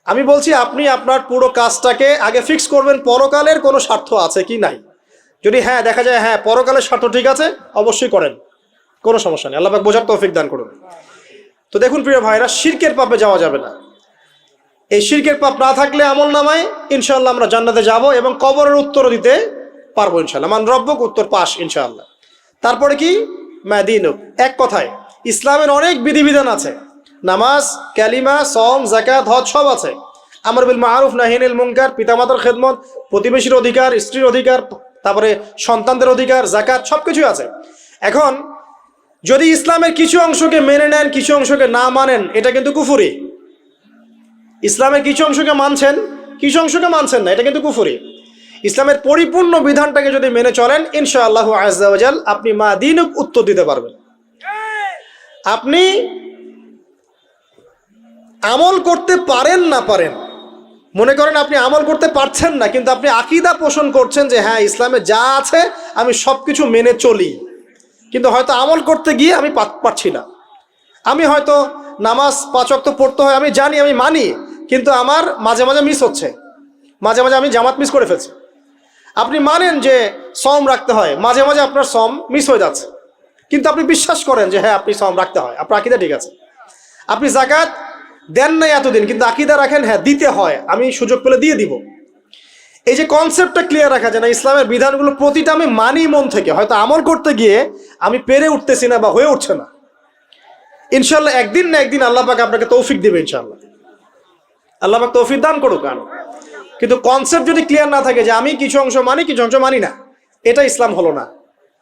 আমি বলছি আপনি আপনার পুরো কাজটাকে আগে ফিক্স করবেন পরকালের কোনো স্বার্থ আছে কি নাই। যদি হ্যাঁ দেখা যায় হ্যাঁ পরকালের স্বার্থ ঠিক আছে, অবশ্যই করেন, কোনো সমস্যা নেই। আল্লাহ পাক বোঝার তৌফিক দান করুন। তো দেখুন প্রিয় ভাইরা, শিরকের পাপে যাওয়া যাবে না। এই শিরকের পাপ না থাকলে আমল নামায় ইনশাআল্লাহ আমরা জান্নাতে যাব এবং কবরের উত্তর দিতে পারবো ইনশাআল্লাহ। মান রব্বুক, উত্তর পাস ইনশাআল্লাহ। তারপরে কি? মাদিনুক। এক কথায় ইসলামের অনেক বিধিবিধান আছে, নামাজ, কালিমা, সওম, যাকাত, হজ সব আছে। আমর বিল মারুফ, নাহি আনিল মুনকার, পিতামাতার খেদমত, প্রতিবেশীর অধিকার, স্ত্রীর অধিকার, তারপরে সন্তানদের অধিকার, যাকাত সবকিছুই আছে। এখন যদি ইসলামের কিছু অংশকে মেনে নেন, কিছু অংশকে না মানেন, এটা কিন্তু কুফরি। ইসলামের কিছু অংশকে মানছেন, কিছু অংশকে মানছেন না, এটা কিন্তু কুফরি। ইসলামের পরিপূর্ণ বিধানটাকে যদি মেনে চলেন ইনশাআল্লাহু আযজা ওয়া জাল আপনি মাদিনুক উত্তর দিতে পারবেন। আপনি আমল করতে পারেন না পারেন, মনে করেন আপনি আমল করতে পারছেন না, কিন্তু আপনি আকীদা পোষণ করছেন যে হ্যাঁ ইসলামে যা আছে আমি সব কিছু মেনে চলি, কিন্তু হয়তো আমল করতে গিয়ে আমি পারছি না। আমি হয়তো নামাজ 5 ওয়াক্ত পড়তে হয়, আমি জানি, আমি মানি, কিন্তু আমার মাঝে মাঝে মিস হচ্ছে, মাঝে মাঝে আমি জামাত মিস করে ফেলছি। আপনি মানেন যে সওম রাখতে হয়, মাঝে মাঝে আপনার সওম মিস হয়ে যাচ্ছে, কিন্তু আপনি বিশ্বাস করেন যে হ্যাঁ আপনি সওম রাখতে হয়, আপনার আকীদা ঠিক আছে। আপনি যাকাত দেন নাই এতদিন, কিন্তু আকীদা রাখেন হ্যাঁ দিতে হয়, আমি সুযোগ পেলে দিয়ে দিব। এই যে কনসেপ্টটা ক্লিয়ার রাখা যায় না, ইসলামের বিধানগুলো প্রতিটা আমি মানি মন থেকে, হয়তো আমল করতে গিয়ে আমি পেরে উঠতেছি না বা হয়ে উঠছে না। ইনশাআল্লাহ একদিন না একদিন আল্লাহ পাক আপনাকে তৌফিক দেবে ইনশাআল্লাহ, আল্লাহ পাক তৌফিক দান করুক। কিন্তু কনসেপ্ট যদি ক্লিয়ার না থাকে যে আমি কিছু অংশ মানি, কিছু অংশ মানি না, এটা ইসলাম হলো না।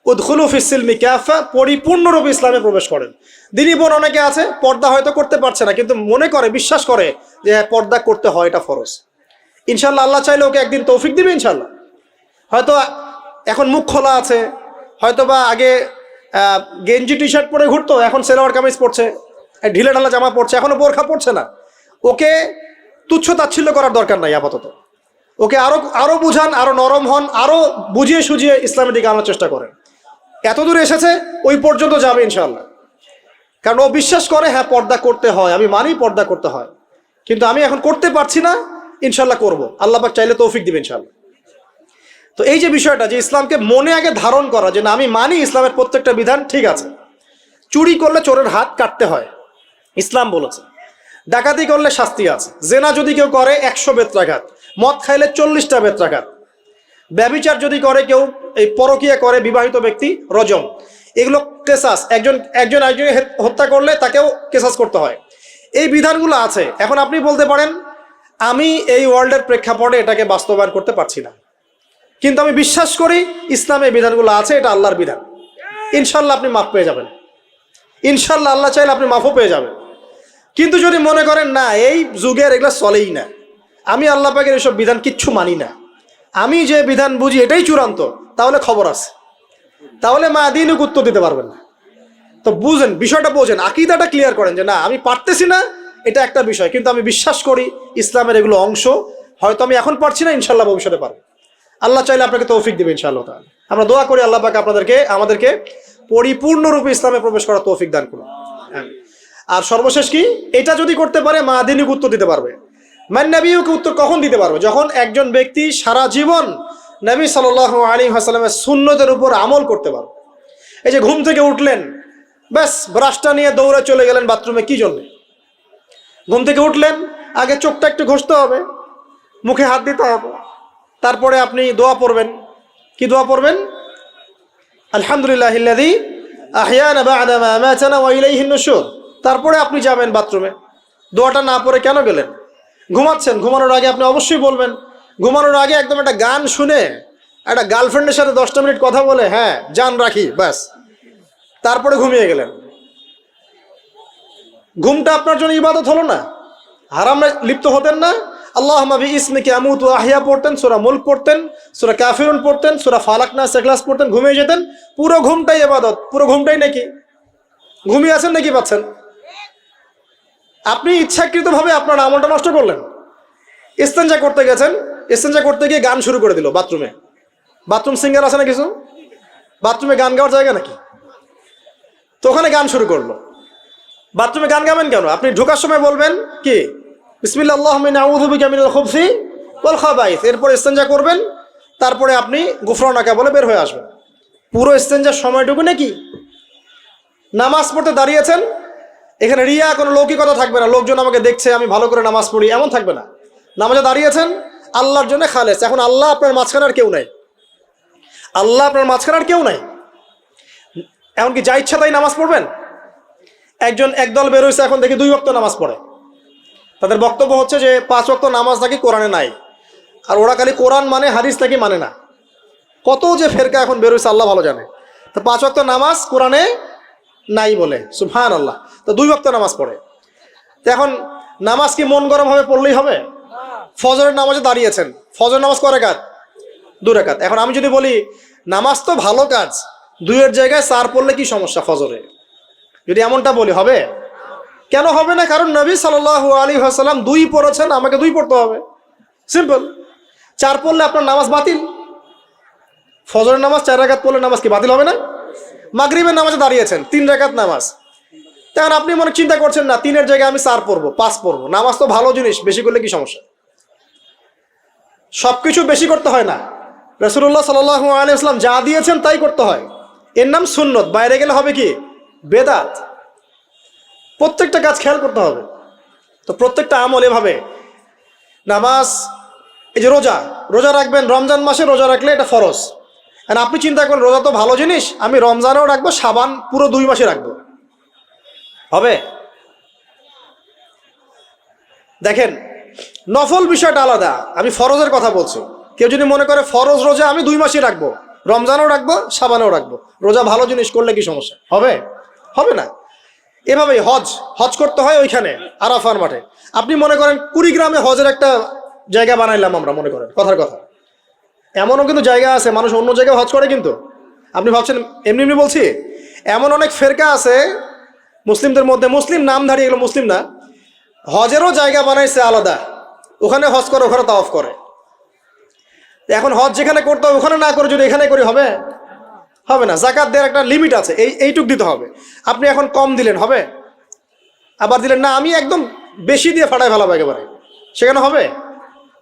উদখুলু ফিস-সিলমি কাফা, পরিপূর্ণরূপে ইসলামে প্রবেশ করেন। দিনী বোন অনেকে আছে পর্দা হয়তো করতে পারছে না, কিন্তু মনে করে, বিশ্বাস করে যে হ্যাঁ পর্দা করতে হয়, এটা ফরজ। ইনশাআল্লাহ আল্লাহ চাইলে ওকে একদিন তৌফিক দিবে ইনশাআল্লাহ। হয়তো এখন মুখ খোলা আছে, হয়তো বা আগে গেঞ্জি টি শার্ট পরে ঘুরতো, এখন সেলোয়ার কামিজ পরছে, ঢিলে ঢালা জামা পরছে, এখনো বোরখা পরছে না। ওকে তুচ্ছ তাচ্ছিল্য করার দরকার নাই আপাতত, ওকে আরো বুঝান, আরো নরম হন, আরো বুঝিয়ে সুঝিয়ে ইসলামের দিকে আনার চেষ্টা করেন। এত দূর এসেছে, ওই পর্যন্ত যাবে ইনশাআল্লাহ। কারণ ও বিশ্বাস করে হ্যাঁ পর্দা করতে হয়, আমি মানি পর্দা করতে হয়, কিন্তু আমি এখন করতে পারছি না, ইনশাআল্লাহ করব, আল্লাহ পাক চাইলে তৌফিক দিবেন ইনশাআল্লাহ। তো এই যে বিষয়টা, যে ইসলামকে মনে আগে ধারণ করা, যে না আমি মানি ইসলামের প্রত্যেকটা বিধান ঠিক আছে। চুরি করলে চোরের হাত কাটতে হয়, ইসলাম বলেছে। ডাকাতি করলে শাস্তি আছে। জেনা যদি কেউ করে 100 বেত্রাঘাত, মদ খাইলে 40টা বেত্রাঘাত, ব্যভিচার যদি করে কেউ, এই পরকীয়া করে বিবাহিত ব্যক্তি, রজম। এগুলো কেসাস, একজন হত্যা করলে তাকেও কেসাস করতে হয়। এই বিধানগুলো আছে। এখন আপনি বলতে পারেন আমি এই ওয়ার্ল্ডের প্রেক্ষাপটে এটাকে বাস্তবায়ন করতে পারছি না, কিন্তু আমি বিশ্বাস করি ইসলামে এই বিধানগুলো আছে, এটা আল্লাহর বিধান। ইনশাল্লাহ আপনি মাফ পেয়ে যাবেন, ইনশাল্লাহ আল্লাহ চাইলে আপনি মাফও পেয়ে যাবেন। কিন্তু যদি মনে করেন না এই যুগের এগুলো চলেই না, আমি আল্লাহ পাকের এসব বিধান কিচ্ছু মানি না, আমি যে বিধান বুঝি এটাই চূড়ান্ত, তাহলে খবর আছে, তাহলে মাদিনুক উত্তর দিতে পারবেন না। তো বুঝেন, বিষয়টা বোঝেন, আকীদাটা ক্লিয়ার করেন যে না আমি পারতেছি না, এটা একটা বিষয়, কিন্তু আমি বিশ্বাস করি ইসলামের এগুলো অংশ, হয়তো আমি এখন পারছি না, ইনশাল্লাহ ভবিষ্যতে পারবো। আল্লাহ চাইলে আপনাকে তৌফিক দিবে ইনশাআল্লাহ তাআলা। আমরা দোয়া করি আল্লাহ পাক আমাদেরকে পরিপূর্ণরূপে ইসলামে প্রবেশ করার তৌফিক দান করুন। আর সর্বশেষ কি, এটা যদি করতে পারে মাদিনুক উত্তর দিতে পারবে। মান নবিয়ুকে উত্তর কখন দিতে পারবে? যখন একজন ব্যক্তি সারা জীবন নবী সাল্লাল্লাহু আলাইহি ওয়াসাল্লামের সুন্নতের উপর আমল করতে পারবে। এই যে ঘুম থেকে উঠলেন, ব্যাস ব্রাশটা নিয়ে দৌড়ে চলে গেলেন বাথরুমে, কি জন্যে? ঘুম থেকে উঠলেন, আগে চোখটা একটু ঘষতে হবে, মুখে হাত দিতে হবে, তারপরে আপনি দোয়া পড়বেন। কি দোয়া পড়বেন? আলহামদুলিল্লাহিল্লাযী আহইয়ানা বা'দা মা আমাতানা ওয়া ইলাইহিন নুশুর। তারপরে আপনি যাবেন বাথরুমে। দোয়াটা না পড়ে কেন গেলেন? ঘুমাচ্ছেন, ঘুমানোর আগে আপনি অবশ্যই বলবেন। ঘুমানোর আগে একদম একটা গান শুনে একটা গার্লফ্রেন্ডের সাথে 10টা মিনিট কথা বলে হ্যাঁ জান রাখি ব্যাস, তারপরে ঘুমিয়ে গেলেন। ঘুমটা আপনার জন্য ইবাদত হলো না? হারামে লিপ্ত হতেন না? আল্লাহুম্মা বিইসমিকা আমুতু ওয়া আহইয়া পড়তেন, সূরা মুলক পড়তেন, সূরা কাফিরুন পড়তেন, সূরা ফালাক নাস ইখলাস পড়তেন, ঘুমিয়ে যেতেন। পুরো ঘুমটাই ইবাদত, পুরো ঘুমটাই নাকি ঘুমিয়ে আছেন নাকি পাচ্ছেন? আপনি ইচ্ছাকৃতভাবে আপনার আমলটা নষ্ট করলেন। ইস্তেঞ্জা করতে গেছেন, ইস্তেঞ্জা করতে গিয়ে গান শুরু করে দিল বাথরুমে। বাথরুম সিঙ্গার আছে না কিছু? বাথরুমে গান গাওয়ার জায়গা নাকি? তো ওখানে গান শুরু করলো। বাথরুমে গান গাবেন কেন? আপনি ঢোকার সময় বলবেন কি বিসমিল্লাহ আল্লাহুম্মা ইন্নী আউযু বিকা মিনাল খুবসি ওয়াল খাবাইস, এরপর ইস্তেঞ্জা করবেন, তারপরে আপনি গুফরানাকা বলে বের হয়ে আসবেন। পুরো ইস্তেঞ্জার সময়টুকু নাকি? নামাজ পড়তে দাঁড়িয়েছেন, এখানে রিয়া কোনো লৌকিকতা থাকবে না, লোকজন আমাকে দেখছে আমি ভালো করে নামাজ পড়ি এমন থাকবে না। নামাজে দাঁড়িয়েছেন আল্লাহর জন্য খালেস। এখন আল্লাহ আপনার মাঝখানে আর কেউ নাই, আল্লাহ আপনার মাঝখানে আর কেউ নাই। এমনকি যা ইচ্ছা তাই নামাজ পড়বেন। একদল বেরোইছে এখন দেখি 2 ওয়াক্ত নামাজ পড়ে। তাদের বক্তব্য হচ্ছে যে 5 ওয়াক্ত নামাজ নাকি কোরআনে নাই, আর ওরা খালি কোরআন মানে হাদিস নাকি মানে না। কত যে ফেরকা এখন বেরোইছে আল্লাহ ভালো জানে। তো 5 ওয়াক্ত নামাজ কোরআনে নাই বলে, সুবহানাল্লাহ। তো 2 ওয়াক্ত নামাজ পড়ে। তো এখন নামাজ কি মন গরম হবে পড়লেই হবে? ফজরের নামাজে দাঁড়িয়েছেন, ফজর নামাজ কয় রাকাত? 2 রাকাত। এখন আমি যদি বলি নামাজ তো ভালো কাজ, 2-এর জায়গায় 4 পড়লে কি সমস্যা ফজরে? যদি এমনটা বলি হবে? কেন হবে না? কারণ নবী সাল্লাল্লাহু আলাইহি ওয়াসাল্লাম 2 পড়েছেন, আমাকে 2 পড়তে হবে, সিম্পল। 4 পড়লে আপনার নামাজ বাতিল। ফজরের নামাজ 4 রাকাত পড়লে নামাজ কি বাতিল হবে না? মাগরিবের নামাজে দাঁড়িয়েছেন 3 রাকাত নামাজ, তখন আপনি মনে চিন্তা করছেন না 3-এর জায়গায় আমি 4 পড়বো, 5 পড়বো। নামাজ তো ভালো জিনিস, বেশি করলে কি সমস্যা? সবকিছু বেশি করতে হয় না। রাসূলুল্লাহ সাল্লাল্লাহু আলাইহি ওয়াসাল্লাম যা দিয়েছেন তাই করতে হয়, এর নাম সুন্নত। বাইরে গেলে হবে কি বেদাত। প্রত্যেকটা কাজ খেয়াল করতে হবে। তো প্রত্যেকটা আমল এভাবে। নামাজ, এই যে রোজা রাখবেন, রমজান মাসে রোজা রাখলে এটা ফরজ। আর আপনি চিন্তা করেন রোজা তো ভালো জিনিস, আমি রমজানেও রাখবো, শাবান পুরো 2 মাসে রাখবো, হবে? দেখেন নফল বিষয়টা আলাদা, আমি ফরজের কথা বলছি। কেউ যদি মনে করে ফরজ রোজা আমি 2 মাসই রাখবো, রমজানও রাখবো, শাবানেও রাখবো, রোজা ভালো জিনিস করলে কি সমস্যা হবে? হবে না। এভাবেই হজ করতে হয় ওইখানে আরাফার মাঠে। আপনি মনে করেন কুড়িগ্রামে হজের একটা জায়গা বানাইলাম আমরা, মনে করেন কথার কথা, এমনও কিন্তু জায়গা আছে মানুষ অন্য জায়গায় হজ করে, কিন্তু আপনি ভাবছেন এমনি এমনি বলছি। এমন অনেক ফেরকা আছে মুসলিমদের মধ্যে, মুসলিম নামধারী, এগুলো মুসলিম না, হজেরও জায়গা বানাইছে আলাদা, ওখানে হজ করে, ওখানে তাওয়াফ করে। এখন হজ যেখানে করতে হবে ওখানে না করে যদি এখানে করি হবে? হবে না। যাকাত দেওয়ার একটা লিমিট আছে, এইটুক দিতে হবে। আপনি এখন কম দিলেন হবে, আবার দিলেন না আমি একদম বেশি দিয়ে ফাটায় ফেলাবো একেবারে, সেখানে হবে?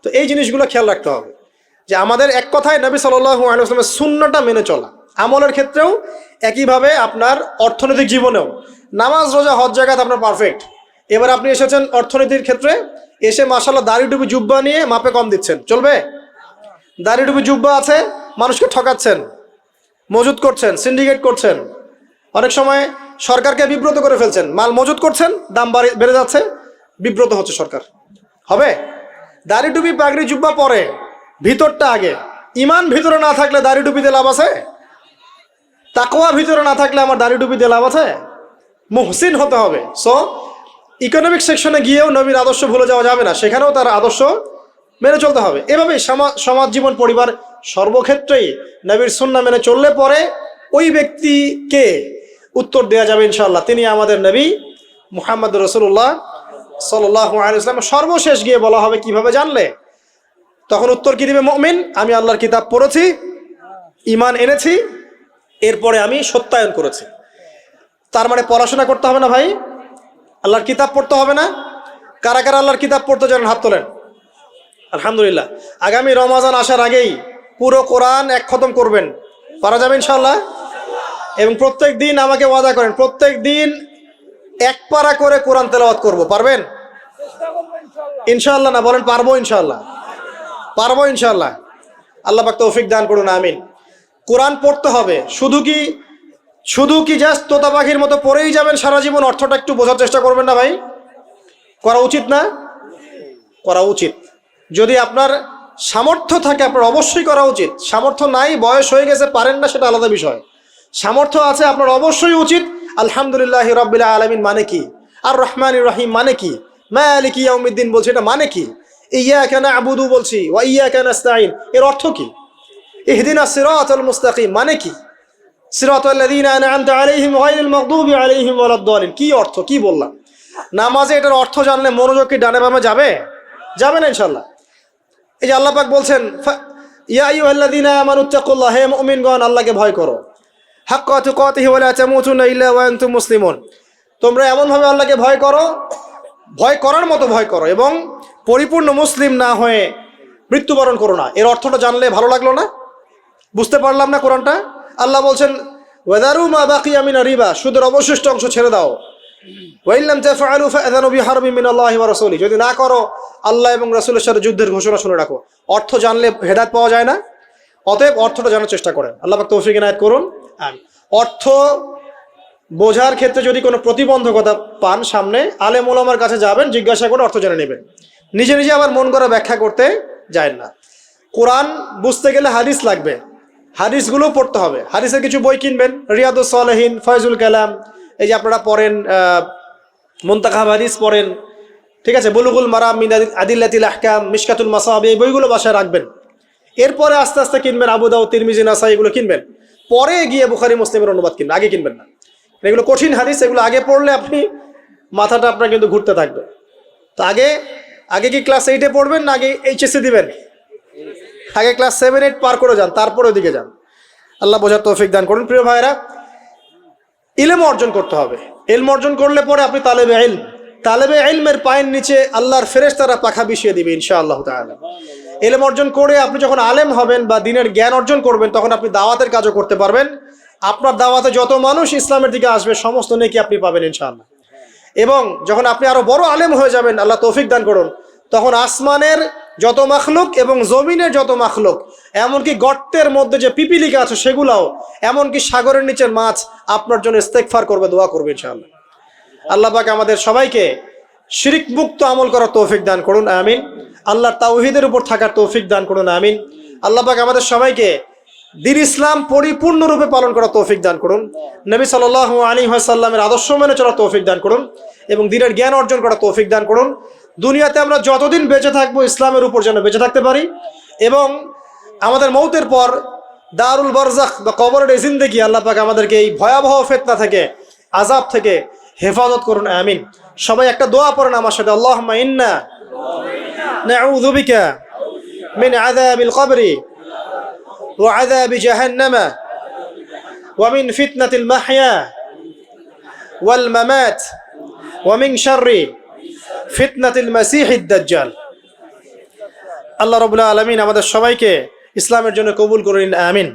তো এই জিনিসগুলো খেয়াল রাখতে হবে যে আমাদের এক কথায় নবী সাল্লাল্লাহু আলাইহি ওয়াসাল্লামের সুন্নাহটা মেনে চলা। আমলের ক্ষেত্রেও একইভাবে, আপনার অর্থনৈতিক জীবনেও নামাজ রোজা হজ জাকাত আপনার পারফেক্ট। এবার আপনি এসেছেন অর্থনীতির ক্ষেত্রে, এসে মাশাআল্লাহ দাড়ি টুপি জুব্বা নিয়ে মাপে কম দিচ্ছেন, চলবে? দাড়ি টুপি জুব্বা আছে, মানুষকে ঠকাচ্ছেন, মজুত করছেন, সিন্ডিকেট করছেন, অনেক সময় সরকারকে বিব্রত করে ফেলছেন, মাল মজুত করছেন, দাম বেড়ে যাচ্ছে, বিব্রত হচ্ছে সরকার, হবে? দাড়ি টুপি পাগড়ি জুব্বা পরে, ভিতরটা আগে। ইমান ভিতরে না থাকলে দাড়ি টুপি দিয়ে লাভ আছে? তাকওয়া ভিতরে না থাকলে আমার দাড়ি টুপি দিয়ে লাভ আছে? মুহসিন হতে হবে। সো ইকোনমিক সেকশনে গিয়েও নবীর আদর্শ ভুলে যাওয়া যাবে না, সেখানেও তার আদর্শ মেনে চলতে হবে। এভাবেই সমাজ জীবন পরিবার সর্বক্ষেত্রেই নবীর সুন্নাহ মেনে চললে পরে ওই ব্যক্তিকে উত্তর দেওয়া যাবে ইনশাআল্লাহ, তিনি আমাদের নবী মুহাম্মদ রাসূলুল্লাহ সাল্লাল্লাহু আলাইহি ওয়াসাল্লাম। সর্বশেষ গিয়ে বলা হবে কিভাবে জানলে? তখন উত্তর কি দিবে মুমিন? আমি আল্লাহর কিতাব পড়েছি, ঈমান এনেছি, এরপরে আমি সত্যায়ন করেছি। তার মানে পড়াশোনা করতে হবে না ভাই, আল্লাহর কিতাব পড়তে হবে না? কারা কারা আল্লাহর কিতাব পড়তে জানেন হাত তোলেন। আলহামদুলিল্লাহ। আগামী রমজান আসার আগেই পুরো কোরআন এক খতম করবেন, পারা যাবে ইনশাআল্লাহ? এবং প্রত্যেক দিন আমাকে ওয়াদা করেন প্রত্যেক দিন 1 পারা করে কোরআন তেলাওয়াত করব, পারবেন? ইনশাআল্লাহ না বলেন পারবো? ইনশাআল্লাহ পারবো, ইনশাআল্লাহ। আল্লাহ পাক তৌফিক দান করুন, আমিন। কোরআন পড়তে হবে, শুধু কি জাস্ট তোতা পাখির মতো পড়েই যাবেন সারা জীবন? অর্থটা একটু বোঝার চেষ্টা করবেন না ভাই? করা উচিত না? করা উচিত। যদি আপনার সামর্থ্য থাকে আপনার অবশ্যই করা উচিত। সামর্থ্য নাই, বয়স হয়ে গেছে, পারেন না, সেটা আলাদা বিষয়। সামর্থ্য আছে আপনার অবশ্যই উচিত। আলহামদুলিল্লাহ রাব্বিল আলামিন মানে কি, আর রহমানির রহিম মানে কি, মালিকি ইয়াউমিদ্দিন বলছি, এটা মানে কি, ইয়্যাকা না'বুদু বলছি ওয়া ইয়্যাকা নাস্তাঈন, এর অর্থ কি, ইহদিনাস সিরাতাল মুস্তাকিম মানে কি, সিরাতাল্লাযীনা আন'আমতা আলাইহিম গায়রিল মাগদুবি আলাইহিম ওয়ালাদ-দালিন, কি অর্থ, কি বললাম? নামাজে এটার অর্থ জানলে মনোযোগ কি ডানে বামে যাবে? যাবে না ইনশাআল্লাহ। এই যে আল্লাহ পাক বলছেন, ইয়া আইয়ুহাল্লাযীনা আমানুত্তাকুল্লাহ, হে মুমিনগণ আল্লাহকে ভয় করো, হাক্কা তুকাতিহি ওয়া লা তামুতুন্না ইল্লা ওয়া আনতুম মুসলিমুন, তোমরা এমনভাবে আল্লাহকে ভয় করো, ভয় করার মতো ভয় করো, এবং পরিপূর্ণ মুসলিম না হয়ে মৃত্যুবরণ করো না। এর অর্থটা জানলে ভালো লাগলো না? বুঝতে পারলাম না কোরআনটা? আল্লাহ বলছেন ওয়াদারু মা বাকিয়া মিনার রিবা, সুদের অবশিষ্ট অংশ ছেড়ে দাও। ওয়া ইল্লাম তাফআলু ফাআযানু বিহারবিন মিনাল্লাহি ওয়া রাসূলিহি, যদি না করো আল্লাহ এবং রাসূলের সাথে যুদ্ধের ঘোষণা শুনে রাখো। অর্থ জানলে হেদায়েত পাওয়া যায় না? অতএব অর্থটা জানার চেষ্টা করেন। আল্লাহ পাক তৌফিক ইনায়েত করুন। আমিন। অর্থ বোঝার ক্ষেত্রে যদি কোনো প্রতিবন্ধকতা পান সামনে, আলেম ওলামার কাছে যাবেন, জিজ্ঞাসা করে অর্থ জেনে নেবেন। নিজে নিজে আবার মন করা ব্যাখ্যা করতে যায় না। কোরআন বুঝতে গেলে হাদিস লাগবে, হাদিসগুলো পড়তে হবে। হাদিসের কিছু বই কিনবেন, রিয়াদুস সালেহিন, ফয়জুল কালাম, এই যে আপনারা পড়েন, মুনতাখাব হাদিস পড়েন, ঠিক আছে, বুলুগুল মারাম মিন আদিল্লাতিল আহকাম, মিশকাতুল মাসাবি, এই বইগুলো বাসায় রাখবেন। এরপরে আস্তে আস্তে কিনবেন আবু দাউদ, তিরমিজি, নাসাই, এগুলো কিনবেন। পরে গিয়ে বুখারী মুসলিমের অনুবাদ কিনবেন, আগে কিনবেন না। এগুলো কঠিন হাদিস, এগুলো আগে পড়লে আপনি মাথাটা আপনার কিন্তু ঘুরতে থাকবে। তো আগে কি ক্লাস 8-এ পড়বেন না আগে এইচএসসি দিবেন? আগে ক্লাস 7-8 পার করে যান, তারপরে ওদিকে যান। আল্লাহ বোঝার তৌফিক দান করুন। প্রিয় ভাইরা, ইলম অর্জন করতে হবে। ইলম অর্জন করলে পরে আপনি তালেবে ইলমের পায়ের নিচে আল্লাহর ফেরেশতারা পাখা বিছিয়ে দিবে ইনশাআল্লাহ তাআলা। ইলম অর্জন করে আপনি যখন আলেম হবেন বা দ্বীনের জ্ঞান অর্জন করবেন, তখন আপনি দাওয়াতের কাজও করতে পারবেন। আপনার দাওয়াতে যত মানুষ ইসলামের দিকে আসবে সমস্ত নেকি আপনি পাবেন ইনশাআল্লাহ। এবং যখন আপনি আরো বড় আলেম হয়ে যাবেন, আল্লাহ তৌফিক দান করুন, তখন আসমানের যত মাখলুক এবং জমিনের যত মাখলুক, এমনকি গর্তের মধ্যে যে পিপিলিকা আছে সেগুলাও, এমনকি সাগরের নিচের মাছ আপনার জন্য ইস্তেগফার করবে, দোয়া করবে ইনশাআল্লাহ। আল্লাহ পাক আমাদের সবাইকে শিরক মুক্ত আমল করার তৌফিক দান করুন, আমিন। আল্লাহর তাওহীদের উপর থাকার তৌফিক দান করুন, আমিন। আল্লাহ পাক আমাদের সবাইকে দ্বীন ইসলাম পরিপূর্ণরূপে পালন করার তৌফিক দান করুন, নবী সাল্লাল্লাহু আলাইহি ওয়াসাল্লামের আদর্শ মেনে চলার তৌফিক দান করুন, এবং দ্বীনের জ্ঞান অর্জন করার তৌফিক দান করুন। দুনিয়াতে আমরা যতদিন বেঁচে থাকবো ইসলামের উপর যেন বেঁচে থাকতে পারি, এবং আমাদের মৌতের পর দারুল বারজাখ বা কবরের জিন্দেগি আল্লাহ পাক আমাদেরকে এই ভয়াবহ ফিতনা থেকে, আযাব থেকে হেফাজত করুন, আমিন। সবাই একটা দোয়া পড়েন আমার সাথে, আল্লাহুম্মা ইন্না নাউযু বিকা মিন আযাবিল কবরি ওয়া আযাবি জাহান্নামা ওয়া মিন ফিতনাতিল মাহইয়া ওয়াল মামাত ওয়া মিন শাররি ফিতনাতিল মাসিহিদ দাজ্জাল। আল্লাহ রাব্বুল আলামিন আমাদের সবাইকে ইসলামের জন্য কবুল করুন, আমিন।